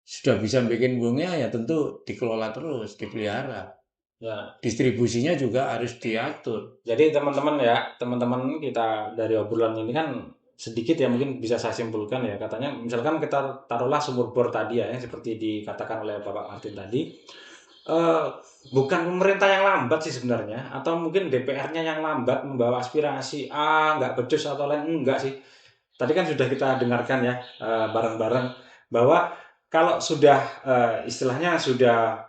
Sudah bisa bikin embungnya ya tentu dikelola terus, dipelihara. Ya. Distribusinya juga harus diatur. Jadi teman-teman kita dari obrolan ini kan sedikit ya mungkin bisa saya simpulkan ya, katanya misalkan kita taruhlah sumur bor tadi ya, seperti dikatakan oleh Bapak Martin tadi, bukan pemerintah yang lambat sih sebenarnya, atau mungkin DPR-nya yang lambat membawa aspirasi nggak becus atau lain, enggak sih. Tadi kan sudah kita dengarkan ya bareng-bareng bahwa kalau sudah istilahnya sudah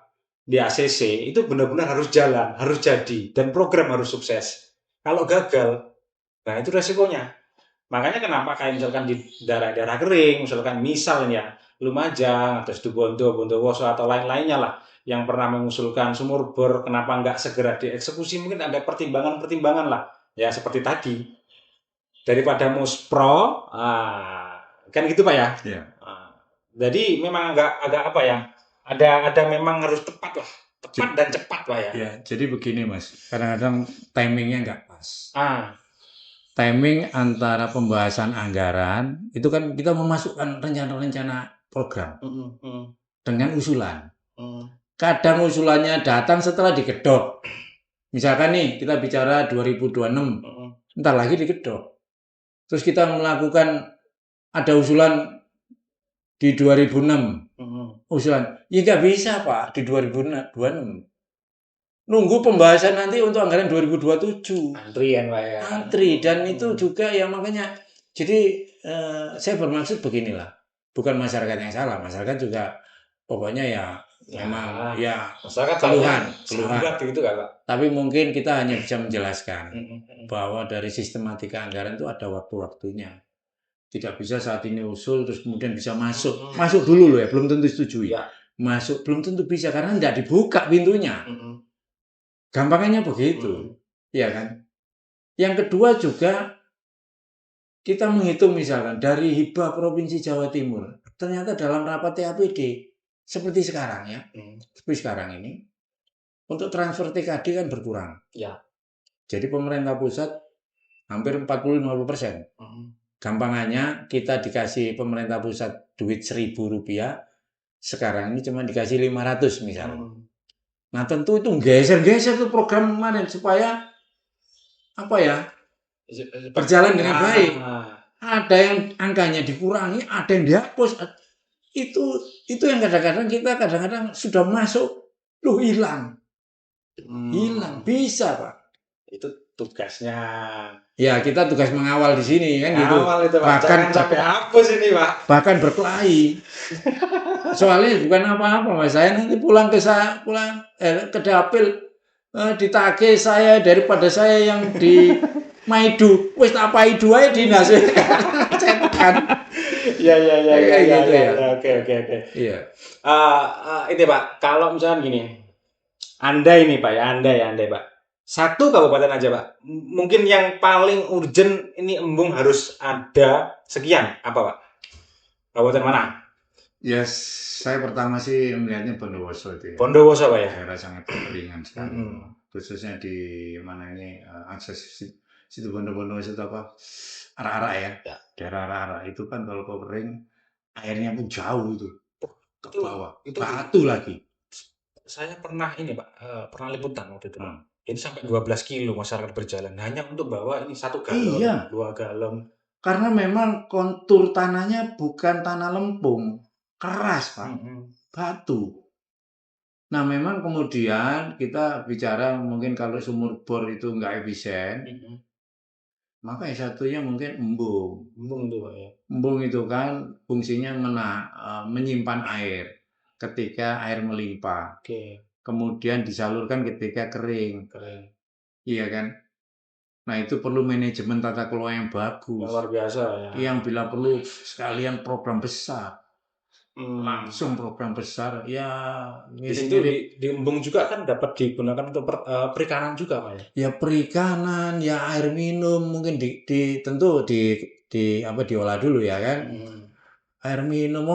di ACC itu benar-benar harus jalan, harus jadi, dan program harus sukses. Kalau gagal, nah itu resikonya. Makanya kenapa kayak misalkan di daerah-daerah kering, misalnya Lumajang, atau Situbondo, Bondowoso, atau lain-lainnya lah, yang pernah mengusulkan sumur bor, kenapa nggak segera dieksekusi, mungkin ada pertimbangan-pertimbangan lah, ya seperti tadi. Daripada muspro, kan gitu Pak ya? Iya. Jadi memang agak apa ya, ada memang harus tepat dan cepat Pak ya. Ya, jadi begini Mas, kadang-kadang timingnya nggak pas. Timing antara pembahasan anggaran itu kan kita memasukkan rencana-rencana program dengan usulan. Kadang usulannya datang setelah digedok. Misalkan nih kita bicara 2026, ntar lagi digedok. Terus kita melakukan ada usulan di 2006, usulan, ya nggak bisa Pak di 2026. Nunggu pembahasan nanti untuk anggaran 2027. Antrian Pak ya. Antri, dan itu juga ya makanya. Jadi saya bermaksud beginilah, bukan masyarakat yang salah, masyarakat juga pokoknya ya memang ya masyarakat keluhan. gitu kan Pak. Tapi mungkin kita hanya bisa menjelaskan bahwa dari sistematika anggaran itu ada waktu-waktunya. Tidak bisa saat ini usul terus kemudian bisa masuk. Masuk dulu loh ya, belum tentu setujui. Ya. Masuk belum tentu bisa karena tidak dibuka pintunya. Gampangnya begitu. Iya kan? Yang kedua juga kita menghitung misalkan dari hibah Provinsi Jawa Timur. Ternyata dalam rapat TAPD seperti sekarang ya. Seperti sekarang ini untuk transfer TKD kan berkurang. Ya. Jadi pemerintah pusat hampir 40-50%. Gampangannya kita dikasih pemerintah pusat duit Rp1.000, sekarang ini cuma dikasih 500 misalnya. Nah tentu itu geser-geser tuh program kemarin supaya apa ya berjalan dengan baik. Ada yang angkanya dikurangi, ada yang dihapus. Itu yang kadang-kadang kita sudah masuk, loh hilang, bisa Pak. Itu tugasnya. Ya kita tugas mengawal di sini kan gitu. Itu, Pak. Bahkan sampai hapus ini Pak. Bahkan berkelahi. Soalnya bukan apa-apa Mas. Saya nanti pulang ke dapil ditagih saya daripada saya yang di Maidu. Wis tak paidu ae dinas. Cetekan. Ya. Oke. Iya. Ini Pak, kalau misalnya gini. Anda Pak. Satu kabupaten aja Pak. Mungkin yang paling urgent ini embung harus ada sekian. Apa Pak? Kabupaten mana? Ya, saya pertama sih melihatnya Bondowoso itu ya. Bondowoso Pak ya? Daerah sangat kekeringan sekali. Khususnya di mana ini akses situ Bondowoso itu apa? Arak-arak ya. Daerah arak-arak itu kan kalau kering airnya pun jauh itu. Ke bawah. Batu lagi. Saya pernah ini Pak, pernah liputan waktu itu Pak. Ini sampai 12 kilo masyarakat berjalan hanya untuk bawa ini 1 galon, 2 galon. Karena memang kontur tanahnya bukan tanah lempung, keras Pak, batu. Nah memang kemudian kita bicara mungkin kalau sumur bor itu nggak efisien, maka yang satunya mungkin embung. Embung itu Pak ya. Embung itu kan fungsinya menyimpan air ketika air melimpah. Kemudian disalurkan ketika kering. Iya kan? Nah itu perlu manajemen tata kelola yang bagus. Luar biasa ya. Yang bila perlu sekalian program besar. Langsung program besar. Ya di situ di embung juga kan dapat digunakan untuk perikanan juga Pak ya. Ya perikanan, ya air minum mungkin tentu diolah dulu ya kan. Air minum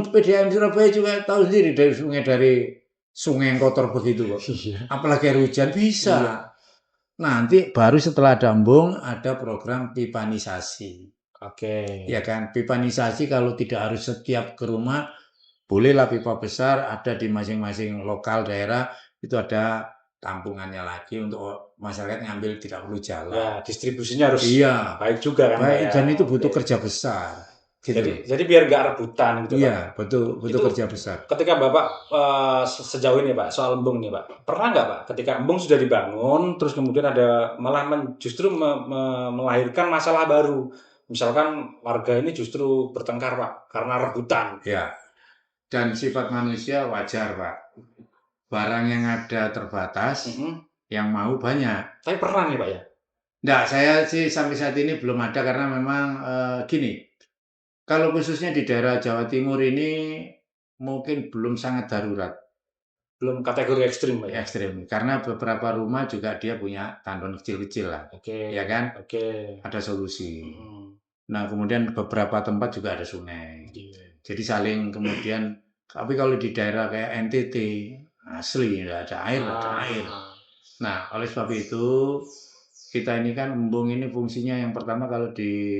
PDAM Surabaya juga tahu sendiri dari sungai yang kotor begitu kok. Apalagi air hujan bisa. Iya. Nanti baru setelah embung ada program pipanisasi. Ya kan, pipanisasi kalau tidak harus setiap ke rumah, bolehlah pipa besar ada di masing-masing lokal daerah itu ada tampungannya lagi untuk masyarakat ngambil tidak perlu jalan. Ya, distribusinya harus baik juga kan. Baik, dan itu butuh kerja besar. Gitu. Jadi biar nggak rebutan gitu Iya, Pak. Betul kerja besar. Ketika Bapak sejauh ini Pak soal embung nih Pak, pernah nggak Pak ketika embung sudah dibangun terus kemudian ada malah justru melahirkan masalah baru, misalkan warga ini justru bertengkar Pak karena rebutan. Ya, dan sifat manusia wajar Pak. Barang yang ada terbatas, yang mau banyak. Tapi pernah nih Pak ya? Nggak, saya sih sampai saat ini belum ada karena memang gini. Kalau khususnya di daerah Jawa Timur ini mungkin belum sangat darurat. Belum kategori ekstrim Pak ya? Ekstrim, karena beberapa rumah juga dia punya tandon kecil-kecil lah. Ya kan? Ada solusi. Nah kemudian beberapa tempat juga ada sungai. Jadi saling kemudian, tapi kalau di daerah kayak NTT, asli nggak ada air, Nah oleh sebab itu, kita ini kan embung ini fungsinya yang pertama kalau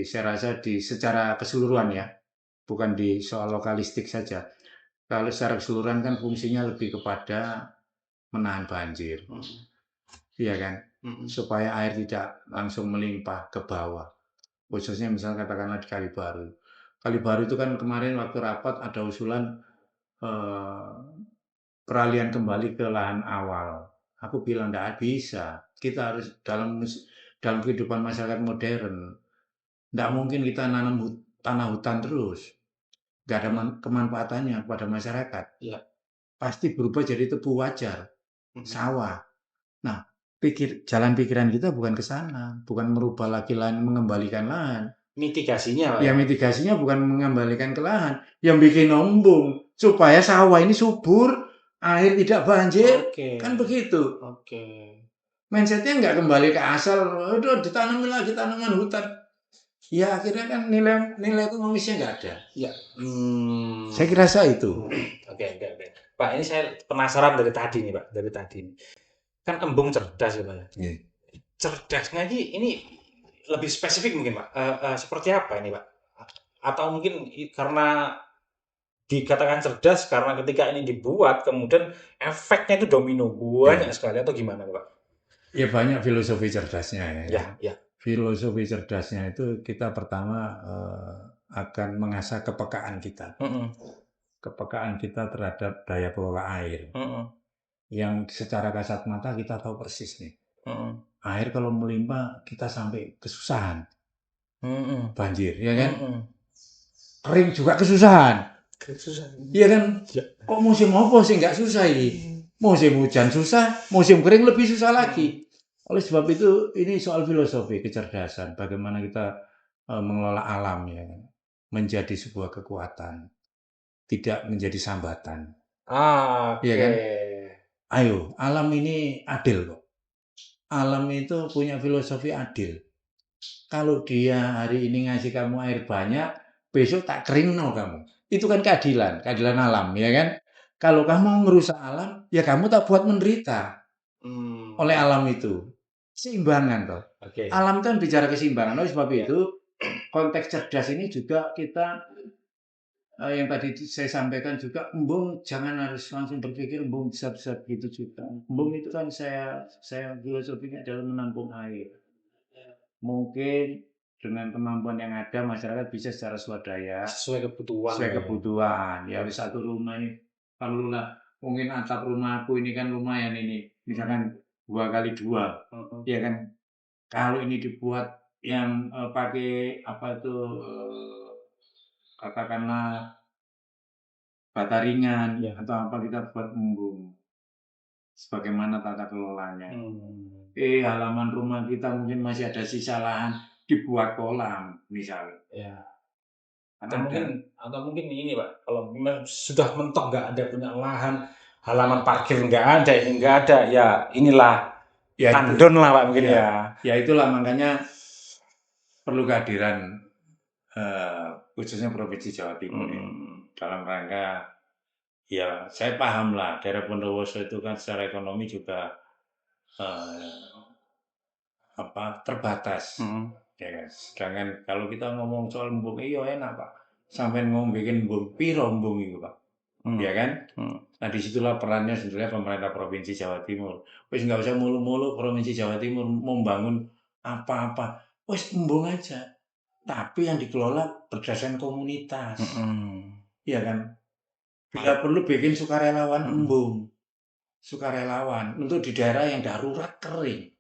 saya rasa secara keseluruhan ya, bukan di soal lokalistik saja. Kalau secara keseluruhan kan fungsinya lebih kepada menahan banjir, iya kan, supaya air tidak langsung melimpah ke bawah. Khususnya misalnya katakanlah di Kalibaru. Kalibaru itu kan kemarin waktu rapat ada usulan peralihan kembali ke lahan awal. Aku bilang tidak bisa. Kita harus dalam kehidupan masyarakat modern. Tidak mungkin kita nanam tanah hutan terus. Tidak ada kemanfaatannya kepada masyarakat. Ya. Pasti berubah jadi tebu wajar, sawah. Nah, jalan pikiran kita bukan ke sana, bukan merubah lagi lahan, mengembalikan lahan. Mitigasinya Pak ya? Mitigasinya bukan mengembalikan ke lahan, yang bikin embung supaya sawah ini subur. Air tidak banjir, kan begitu. Mindsetnya nggak kembali ke asal, udah ditanamin lagi tanaman hutan. Ya akhirnya kan nilai ekonomisnya nggak ada. Ya. Saya rasa itu. Oke. Pak ini saya penasaran dari tadi nih Pak, Kan embung cerdas ya Pak ya. Yeah. Cerdasnya ini lebih spesifik mungkin Pak, seperti apa ini Pak? Atau mungkin karena dikatakan cerdas karena ketika ini dibuat kemudian efeknya itu domino banyak Ya, sekali atau gimana Pak? ya banyak filosofi cerdasnya ya kan. Ya, ya. Filosofi cerdasnya itu kita pertama akan mengasah kepekaan kita. Mm-mm. Kepekaan kita terhadap daya kelola air. Mm-mm. Yang secara kasat mata kita tahu persis nih. Mm-mm. Air kalau melimpah kita sampai kesusahan. Mm-mm. Banjir, ya kan? Mm-mm. Kering juga kesusahan. Kesusahan. Iya kan? Ya. Kok musim apa sih nggak susah ini? Musim hujan susah, musim kering lebih susah lagi. Oleh sebab itu ini soal filosofi kecerdasan, bagaimana kita mengelola alam ya, menjadi sebuah kekuatan, tidak menjadi sambatan. Iya Oke. kan? Ayo, alam ini adil kok. Alam itu punya filosofi adil. Kalau dia hari ini ngasih kamu air banyak, besok tak kering no kamu. Itu kan keadilan, keadilan alam, ya kan? Kalau kamu ngerusak alam, ya kamu tak buat menderita oleh alam itu. Keseimbangan toh. Oke. Alam kan bicara keseimbangan. Oleh sebab itu, konteks cerdas ini juga kita yang tadi saya sampaikan juga, embung jangan harus langsung berpikir embung bisa-bisa begitu juga. Embung itu kan saya filosofinya adalah menampung air. Mungkin dengan kemampuan yang ada masyarakat bisa secara swadaya Sesuai kebutuhan. sesuai kebutuhan. Ya di satu rumah ini kalau mungkin atap rumahku ini kan lumayan ini misalkan 2x2 ya kan, kalau ini dibuat yang pakai apa itu katakanlah bata ringan Ya. atau apa kita buat embung sebagaimana tata kelolanya. Halaman rumah kita mungkin masih ada sisa lahan, dibuat kolam misalnya. Ya. Atau mungkin ini Pak, kalau sudah mentok nggak ada punya lahan, halaman parkir nggak ada, ini nggak ada, ya inilah Ya tandon lah Pak mungkin ya. Ya itulah makanya perlu kehadiran khususnya Provinsi Jawa Timur dalam rangka ya saya paham lah daerah Bondowoso itu kan secara ekonomi juga terbatas. Ya kan? Sedangkan kalau kita ngomong soal embung iya enak Pak. Sampai ngomong bikin embung piro embung itu Pak. Ya kan? Nah disitulah perannya sebenarnya pemerintah Provinsi Jawa Timur. Wis nggak usah mulu-mulu Provinsi Jawa Timur membangun apa-apa. Wis embung aja. Tapi yang dikelola berdasarkan komunitas. Iya kan? Bila perlu bikin sukarelawan embung. Sukarelawan untuk di daerah yang darurat kering.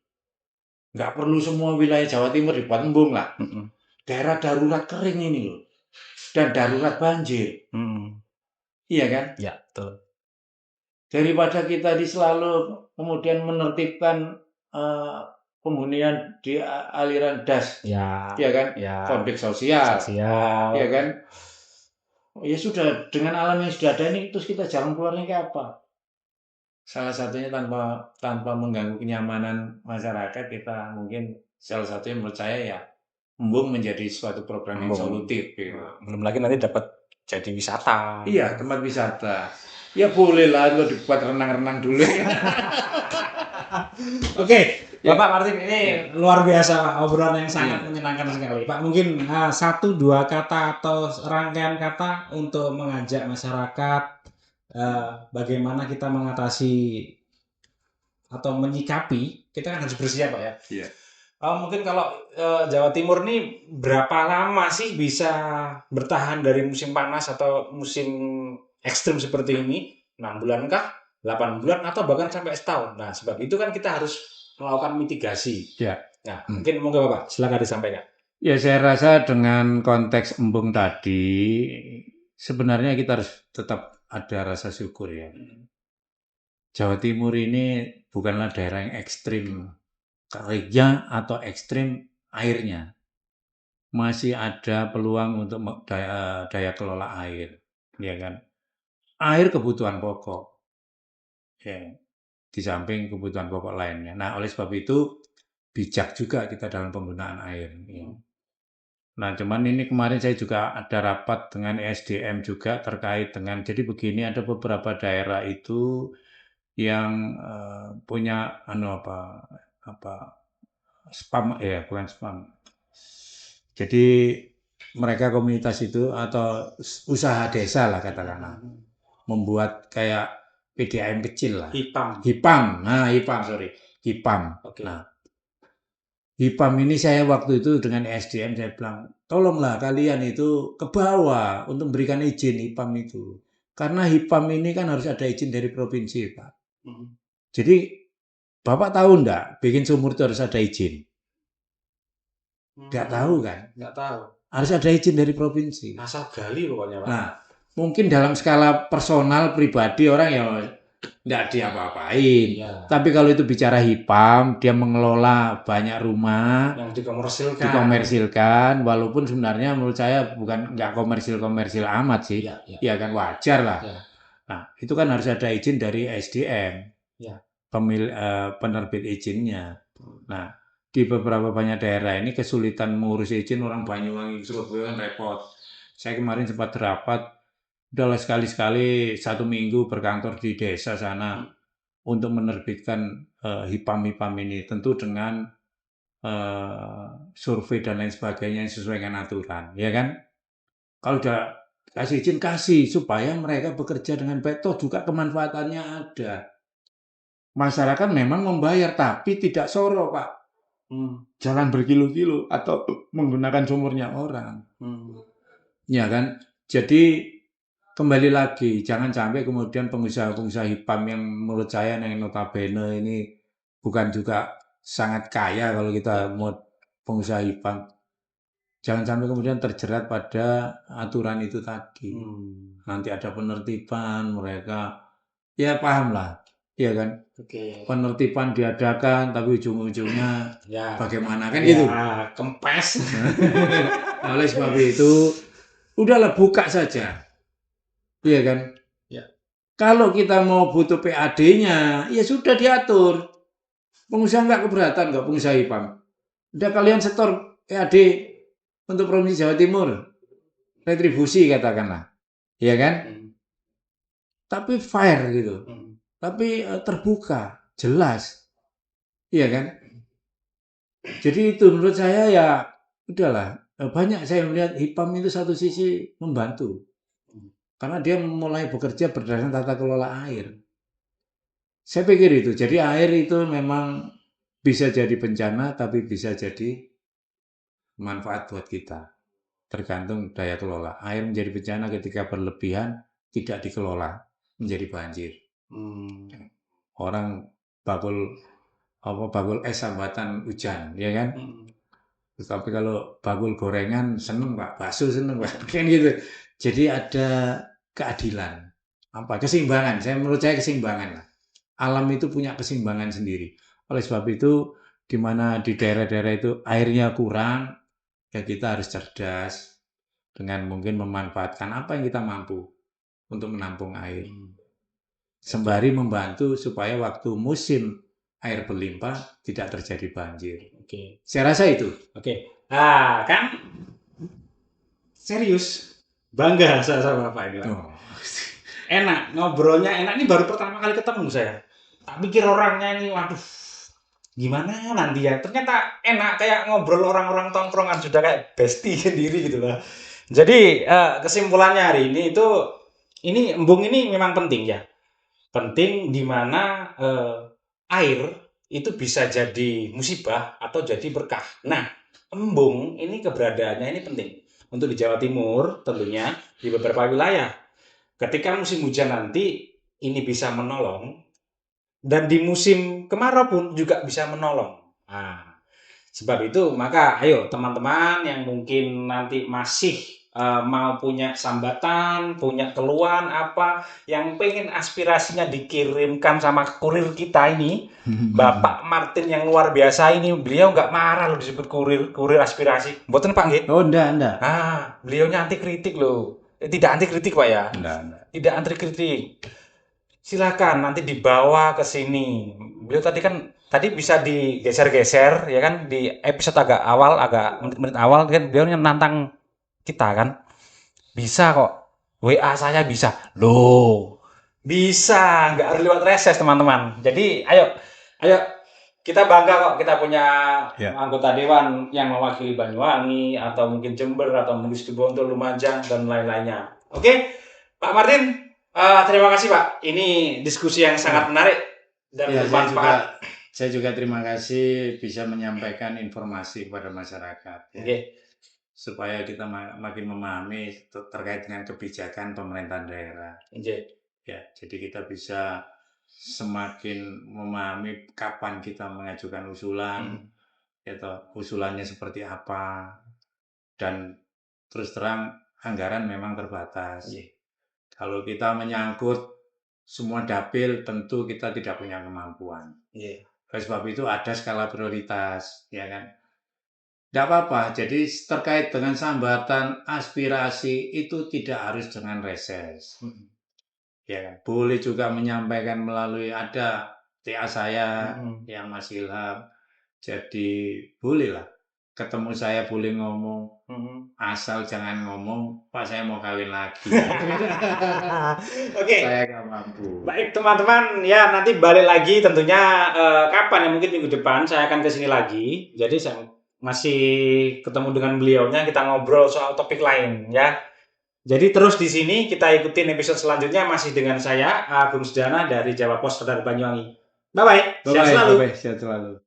Nggak perlu semua wilayah Jawa Timur dibuat embung lah. Daerah darurat kering ini loh. Dan darurat banjir. Iya kan? Ya, betul. Daripada kita selalu kemudian menertibkan pembunian di aliran das. Ya kan? Ya. Konflik sosial. Ya kan? Ya sudah, dengan alam yang sudah ada ini terus kita jalan keluarnya kayak apa? Salah satunya tanpa mengganggu kenyamanan masyarakat, kita mungkin salah satunya menurut saya ya embung menjadi suatu program yang solutif gitu. Belum lagi nanti dapat jadi wisata. Iya, tempat wisata. Ya boleh lah kalau dibuat renang-renang dulu. Oke, Bapak Martin ini luar biasa Pak, obrolan yang sangat menyenangkan sekali. Pak mungkin 1-2 kata atau rangkaian kata untuk mengajak masyarakat bagaimana kita mengatasi atau menyikapi, kita kan harus bersiap Pak ya. Iya. Mungkin kalau Jawa Timur nih berapa lama sih bisa bertahan dari musim panas atau musim ekstrim seperti ini? 6 bulan kah? 8 bulan atau bahkan sampai setahun. Nah, sebab itu kan kita harus melakukan mitigasi. Ya. Nah, mungkin Bapak, silakan disampaikan. Ya, saya rasa dengan konteks embung tadi sebenarnya kita harus tetap ada rasa syukur ya. Jawa Timur ini bukanlah daerah yang ekstrim keringnya atau ekstrim airnya. Masih ada peluang untuk daya kelola air, ya kan? Air kebutuhan pokok, ya, di samping kebutuhan pokok lainnya. Nah, oleh sebab itu bijak juga kita dalam penggunaan air. Ya. Nah, cuman ini kemarin saya juga ada rapat dengan ESDM juga terkait dengan, jadi begini, ada beberapa daerah itu yang punya spam, ya bukan spam. Jadi mereka komunitas itu atau usaha desa lah katakanlah, membuat kayak PDAM kecil lah. HIPAM. HIPAM. Oke. Nah, HIPAM ini saya waktu itu dengan SDM saya bilang, tolonglah kalian itu ke bawah untuk memberikan izin HIPAM itu. Karena HIPAM ini kan harus ada izin dari provinsi, Pak. Jadi Bapak tahu enggak, bikin sumur itu harus ada izin? Enggak tahu kan? Nggak tahu. Harus ada izin dari provinsi. Asal gali pokoknya, Pak. Nah, mungkin dalam skala personal pribadi orang ya enggak diapa-apain. Iya. Tapi kalau itu bicara HIPAM, dia mengelola banyak rumah Yang dikomersilkan, walaupun sebenarnya menurut saya bukan enggak komersil amat sih. Iya. Ya kan wajar lah. Iya. Nah, itu kan harus ada izin dari SDM. Iya. Penerbit izinnya. Nah, di beberapa banyak daerah ini kesulitan mengurus izin orang Banyuwangi, Surabaya kan repot. Saya kemarin sempat rapat, udahlah sekali-sekali 1 minggu berkantor di desa sana untuk menerbitkan HIPAM ini, tentu dengan survei dan lain sebagainya yang sesuai dengan aturan, ya kan? Kalau udah kasih izin, kasih supaya mereka bekerja dengan baik, toh juga kemanfaatannya ada. Masyarakat memang membayar, tapi tidak soro, Pak. Jalan berkilo-kilo atau menggunakan sumurnya orang. Ya kan? Jadi kembali lagi, jangan sampai kemudian pengusaha-pengusaha HIPAM yang menurut saya yang notabene ini bukan juga sangat kaya kalau kita mau pengusaha HIPAM. Jangan sampai kemudian terjerat pada aturan itu tadi. Nanti ada penertiban, mereka ya paham lah. Iya kan? Oke. Penertiban diadakan, tapi ujung-ujungnya Ya. bagaimana kan gitu? Kempes. Oleh sebab itu, udahlah buka saja. Iya kan? Ya. Kalau kita mau butuh PAD-nya, ya sudah diatur. Pengusaha nggak keberatan nggak pengusaha HIPAM. Udah kalian setor PAD untuk Provinsi Jawa Timur. Retribusi katakanlah. Iya kan? Tapi fair gitu. Tapi terbuka, jelas. Iya kan? Jadi itu menurut saya ya udahlah. Banyak saya melihat HIPAM itu satu sisi membantu. Karena dia mulai bekerja berdasarkan tata kelola air. Saya pikir itu. Jadi air itu memang bisa jadi bencana tapi bisa jadi manfaat buat kita. Tergantung daya kelola. Air menjadi bencana ketika berlebihan, tidak dikelola, menjadi banjir. Orang bakul es hambatan hujan, ya kan? Tapi kalau bakul gorengan seneng Pak, bakso seneng Pak, kan gitu. Jadi ada keadilan, keseimbangan. Menurut saya keseimbangan lah. Alam itu punya keseimbangan sendiri. Oleh sebab itu, di mana di daerah-daerah itu airnya kurang, ya kita harus cerdas dengan mungkin memanfaatkan apa yang kita mampu untuk menampung air. Sembari membantu supaya waktu musim air berlimpah tidak terjadi banjir. Oke. Saya rasa itu. Oke. Nah, kan serius bangga saya sama Bapak ini. Enak ngobrolnya, enak. Ini baru pertama kali ketemu saya. Tak pikir orangnya ini, waduh, gimana nanti ya. Ternyata enak kayak ngobrol orang-orang tongkrongan, sudah kayak bestie sendiri gitu lah. Jadi kesimpulannya hari ini itu, ini embung ini memang penting ya. Penting di mana air itu bisa jadi musibah atau jadi berkah. Nah, embung ini keberadaannya ini penting untuk di Jawa Timur tentunya di beberapa wilayah. Ketika musim hujan nanti ini bisa menolong dan di musim kemarau pun juga bisa menolong. Nah, sebab itu maka ayo teman-teman yang mungkin nanti masih mau punya sambatan, punya keluhan apa yang pengen aspirasinya dikirimkan sama kurir kita ini, Bapak Martin yang luar biasa ini, beliau nggak marah loh disebut kurir aspirasi. Mboten Pak nggih? Oh, enggak. Beliaunya anti kritik loh. Tidak anti kritik Pak ya? Enggak. Tidak anti kritik. Silakan nanti dibawa ke sini. Beliau tadi bisa digeser-geser ya kan di episode agak menit-menit awal kan beliau nantang kita kan. Bisa kok. WA saya bisa. Loh. Bisa, nggak harus lewat reses teman-teman. Jadi ayo kita bangga kok kita punya Ya. anggota dewan yang mewakili Banyuwangi atau mungkin Jember atau mungkin Situbondo, Lumajang dan lain-lainnya. Oke, Pak Martin, terima kasih Pak. Ini diskusi yang sangat menarik dan Ya, bermanfaat. saya juga terima kasih bisa menyampaikan informasi kepada masyarakat ya, Oke. supaya kita makin memahami terkait dengan kebijakan pemerintahan daerah. Oke. Ya, jadi kita bisa semakin memahami kapan kita mengajukan usulan, usulannya seperti apa, dan terus terang anggaran memang terbatas. Kalau kita menyangkut semua dapil, tentu kita tidak punya kemampuan. Oleh sebab itu ada skala prioritas, ya kan? Tidak apa-apa, jadi terkait dengan sambatan aspirasi itu tidak harus dengan reses. Ya kan? Boleh juga menyampaikan melalui ada TA saya yang Mas Ilham. Jadi bolehlah ketemu saya boleh ngomong, asal jangan ngomong Pak saya mau kawin lagi. Oke. Saya nggak mampu. Baik teman-teman, ya nanti balik lagi tentunya kapan ya, mungkin minggu depan saya akan ke sini lagi. Jadi saya masih ketemu dengan beliaunya, kita ngobrol soal topik lain ya. Jadi terus di sini kita ikutin episode selanjutnya masih dengan saya Agung Sudana dari Jawa Pos Radar Banyuwangi. Bye bye. Sehat selalu. Sehat selalu.